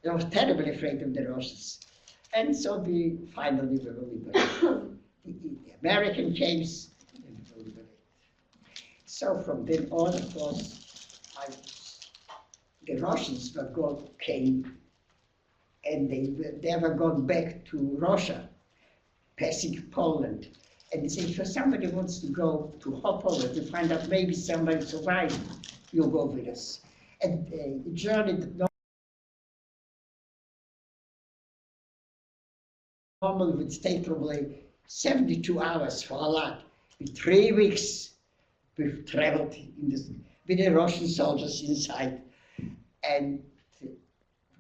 They were terribly afraid of the Russians. And so we finally were liberated. The American came, and we were liberated. So from then on, of course, the Russians came, and they were gone back to Russia, passing Poland. And they said, if somebody wants to go to Poland to find out maybe somebody survived, you'll go with us. And the journey that normally would take probably 72 hours for a lot. In 3 weeks, we've traveled with the Russian soldiers inside, and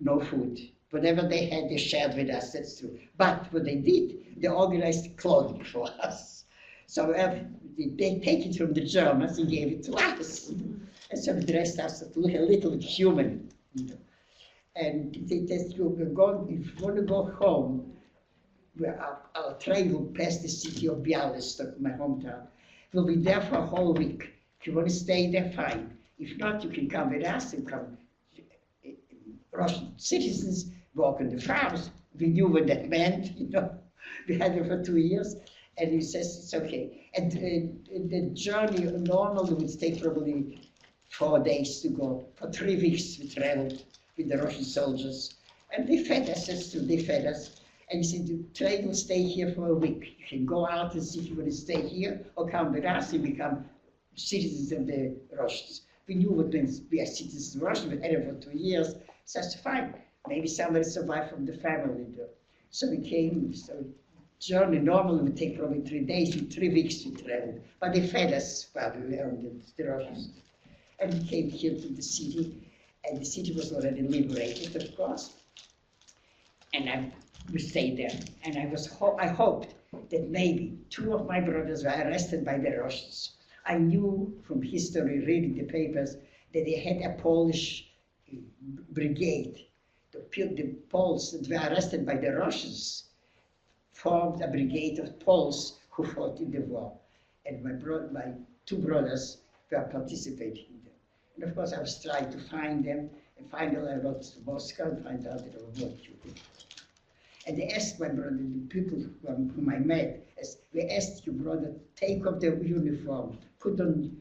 no food. Whatever they had, they shared with us, that's true. But what they did, they organized clothing for us. So they take it from the Germans and gave it to us. And so they dressed us to look a little human. You know. And they said, if you want to go home, our train will pass the city of Bialystok, my hometown. We'll be there for a whole week. If you want to stay there, fine. If not, you can come with us and come. Russian citizens walk on the farms. We knew what that meant, you know. We had it for 2 years, and he says it's okay. And the journey normally would take probably 4 days to go. For 3 weeks we traveled with the Russian soldiers, and they fed us. That's true, they fed us. And he said, the train will stay here for a week. You can go out and see if you want to stay here or come with us and become citizens of the Russians. We knew what means be a citizen of Russia. We had it for 2 years. So that's fine. Maybe somebody survived from the family. So we came. So journey normally would take probably 3 days. In 3 weeks we traveled. But they fed us while we were on the Russians. And we came here to the city. And the city was already liberated, of course. And we stayed there. And I hoped that maybe 2 of my brothers were arrested by the Russians. I knew from history, reading the papers, that they had a Polish brigade. The Poles that were arrested by the Russians formed a brigade of Poles who fought in the war. And my 2 brothers were participating in them. And of course I was trying to find them, and finally I wrote to Moscow and found out that they were not killed. And they asked my brother, the people whom I met, we asked your brother, take off the uniform, put on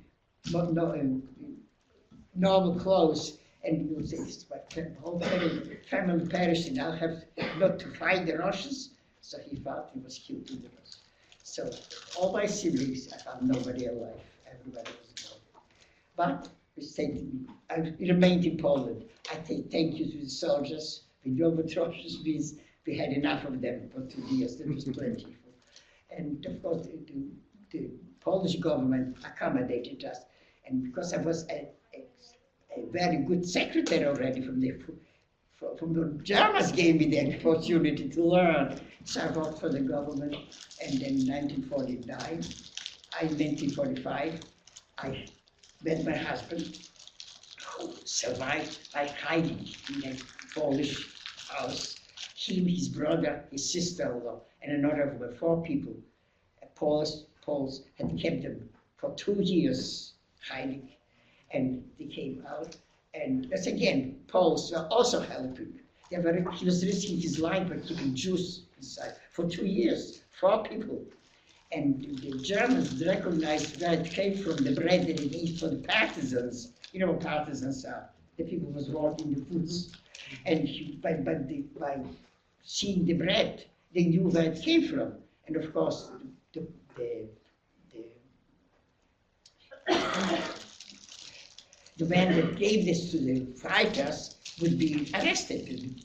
normal clothes, and you'll say, my whole family perished, and I'll have not to fight the Russians. So he thought he was killed in the Russians. So all my siblings, I found nobody alive. Everybody was gone. But I remained in Poland. I say thank you to the soldiers. We know what Russians means. We had enough of them for 2 years. There was plenty. And of course, the Polish government accommodated us. And because I was a very good secretary already from the Germans gave me the opportunity to learn. So I worked for the government. And then in 1945, I met my husband, who survived by hiding in a Polish house. Him, his brother, his sister-in-law, and another of the 4 people, Poles, had kept them for 2 years hiding. And they came out, and as again, Poles were also helping. He was risking his life by keeping Jews inside for 2 years, 4 people. And the Germans recognized where it came from, the bread that they ate for the partisans. You know what partisans are? The people who was walking the woods. And by seeing the bread, they knew where it came from. And of course, the man that gave this to the fighters would be arrested.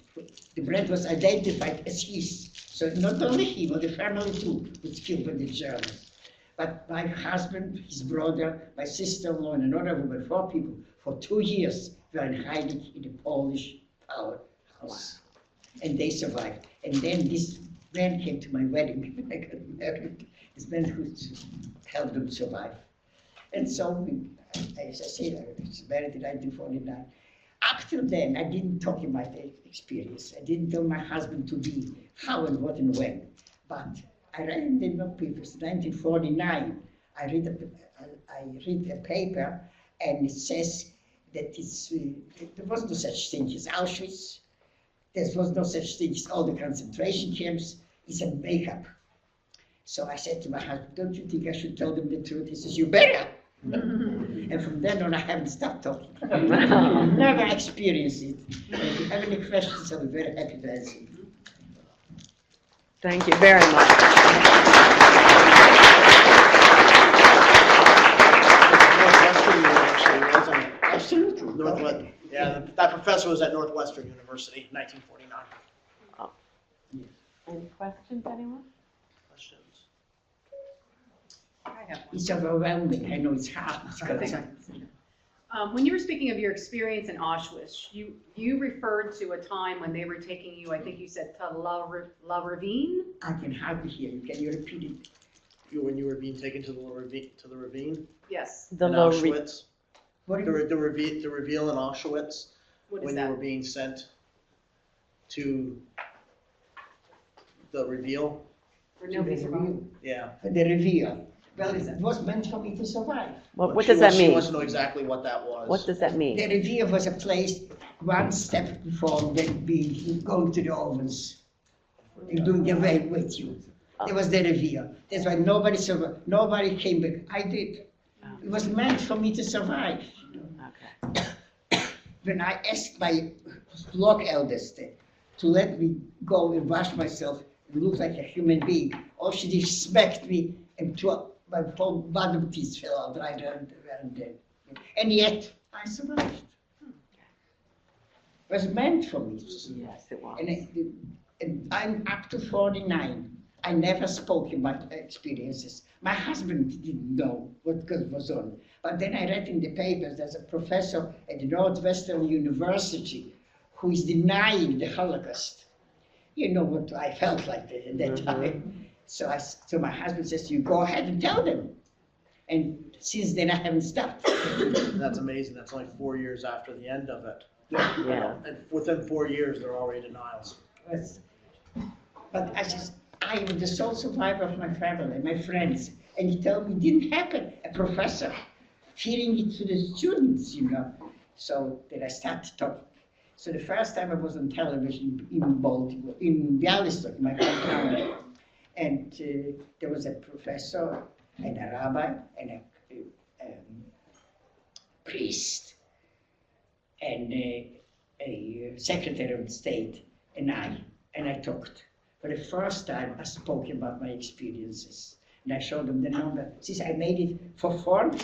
The bread was identified as his. So not only him, but the family too was killed by the Germans. But my husband, his brother, my sister-in-law, and another woman, 4 people, for 2 years were in hiding in the Polish power house. And they survived. And then this man came to my wedding when I got married. This man who helped them survive. And so, as I said, I was married in 1949. Up till then, I didn't talk about the experience. I didn't tell my husband to be how and what and when. But I read in the newspapers, 1949, I read a paper, and it says that there was no such thing as Auschwitz. there was no such thing as all the concentration camps. He said, makeup. So I said to my husband, don't you think I should tell them the truth? He says, you better. And from then on, I haven't stopped talking. Never experienced it. And if you have any questions, I'll be very happy to answer. Thank you very much. Absolutely. Northwest, yeah, that professor was at Northwestern University in 1949. Any questions, anyone? Questions? I have one. It's overwhelming. I know it's hard. When you were speaking of your experience in Auschwitz, you referred to a time when they were taking you, I think you said to La Ravine? I can hardly hear you. Can you repeat it? When you were being taken to the ravine Yes. The in low Auschwitz? What The reveal in Auschwitz, What is when you that? were being sent to the reveal? Where nobody survived? Yeah. The reveal. Well, it was meant for me to survive. What She does that wants- She mean? wants to know exactly what that was. What does that mean? The reveal was a place one step before then being going to the ovens and doing away with you. It was the reveal. That's why nobody survived. Nobody came back. I did. It was meant for me to survive. Okay. When I asked my block elders to let me go and wash myself and look like a human being, or she did smacked me and my whole bottom teeth fell out right there and then. And yet, I survived. It was meant for me. Yes, it was. And I'm up to 49. I never spoke about experiences. My husband didn't know what was on. But then I read in the papers there's a professor at Northwestern University who is denying the Holocaust. You know what I felt like at that time. So my husband says, you go ahead and tell them. And since then I haven't stopped. That's amazing. That's only 4 years after the end of it. Yeah. And within 4 years, there are already denials. But I am the sole survivor of my family, my friends. And he told me it didn't happen. A professor feeding it to the students, So then I started talking. So the first time I was on television in Baltimore, in Bialystok, my hometown, and there was a professor and a rabbi and a priest and a secretary of state and I talked. For the first time, I spoke about my experiences. And I showed them the number. Since I made it for fun,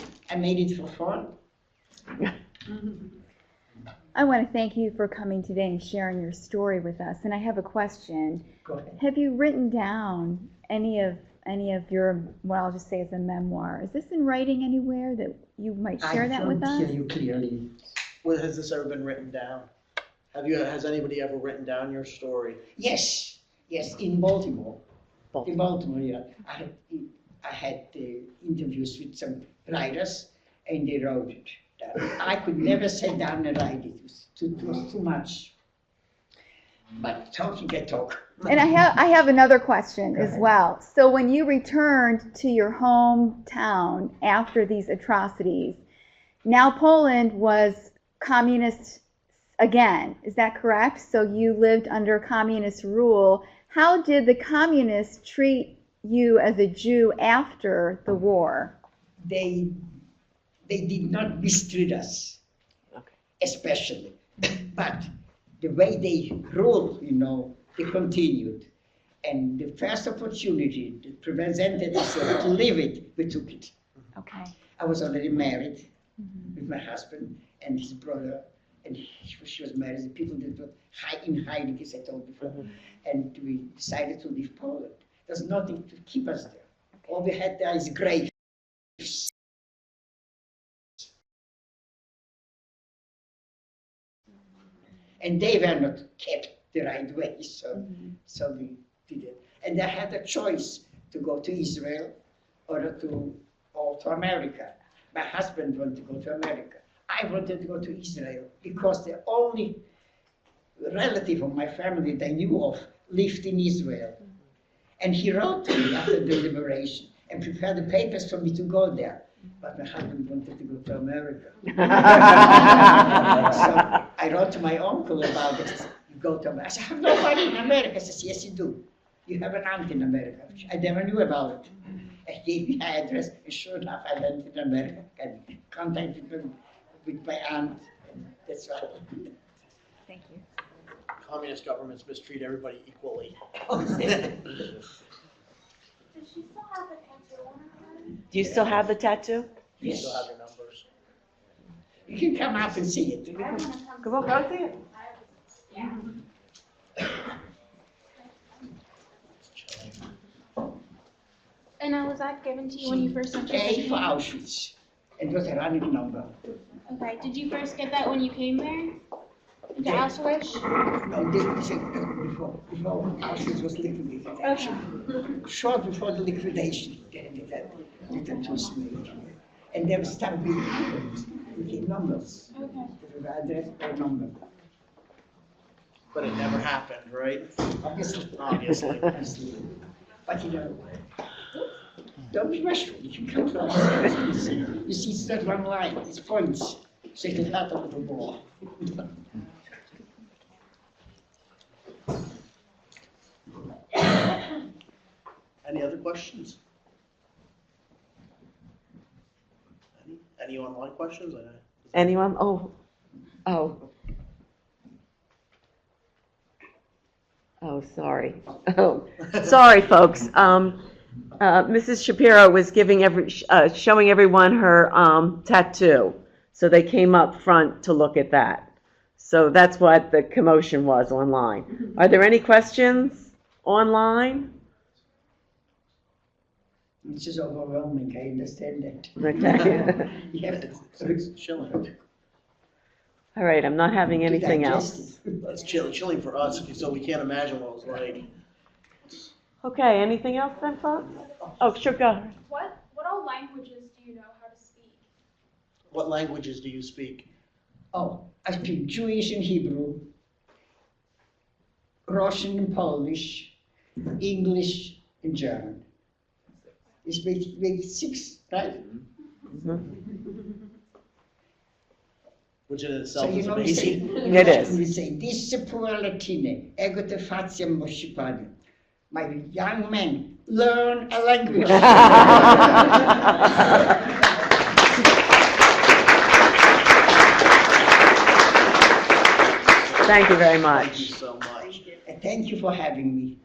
I want to thank you for coming today and sharing your story with us. And I have a question. Go ahead. Have you written down any of your, what I'll just say is a memoir? Is this in writing anywhere that you might share that with I us? don't hear you clearly. Well, has this ever been written down? Has anybody ever written down your story? Yes, in Baltimore. Baltimore. In Baltimore, yeah. I had interviews with some writers, and they wrote it down. I could never sit down and write it. It was too much. But talking, I talk. And I have another question Go as ahead. well. So when you returned to your hometown after these atrocities, now Poland was communist again, is that correct? So you lived under communist rule. How did the communists treat you as a Jew after the war? They did not mistreat us, Okay. especially. But the way they ruled, they continued. And the first opportunity that presented itself to leave it, we took it. Okay. I was already married with my husband and his brother, and she was married. The people that were in hiding, as I told before, and we decided to leave Poland. There's nothing to keep us there. All we had there is graves. And they were not kept the right way, so we did it. And I had a choice to go to Israel or to America. My husband wanted to go to America. I wanted to go to Israel because the only relative of my family that I knew of lived in Israel. And he wrote to me after the liberation and prepared the papers for me to go there. But my husband wanted to go to America. So I wrote to my uncle about it. Go to America. I said, I have nobody in America. I says, yes, you do. You have an aunt in America. I never knew about it. I gave me her address, and sure enough, I went to America and contacted her with my aunt. That's right. Thank you. Communist governments mistreat everybody equally. Does she still have the tattoo on her arm? Do you still have the tattoo? You Yes. still have your numbers. You can come out and see it. I want to come. Go on, go see it. Yeah. And was that given to you when you first entered? A for Auschwitz. It was a running number. Okay, did you first get that when you came there? Into Auschwitz? No, this is before Auschwitz was liquidated, actually. Short before the liquidation, the tattoos made. And they were started with numbers. Okay. The address or number. But it never happened, right? Obviously. Obviously. Obviously. But you know, don't be rushful. You can come to us. You see, it's not one line, it's points. So you can start off with a ball. Any other questions? Any online questions? Anyone? Oh. Oh, sorry. Oh, sorry, folks. Mrs. Shapiro was showing everyone her tattoo. So they came up front to look at that. So that's what the commotion was online. Are there any questions online? This is overwhelming, I understand that. Okay. Yeah. It's chilling. All right, I'm not having anything else. It's chilling for us, so we can't imagine what it was like. Okay, anything else then, folks? Oh, sure, go. What all languages do you know how to speak? What languages do you speak? Oh, I speak Jewish and Hebrew, Russian and Polish, English and German. It's maybe 6, right? Which in So itself you is know we say, amazing. It is. We say, this pure Latine, ego te faciam moschipane. My young man, learn a language. Thank you very Thank you much. so much. And thank you for having me.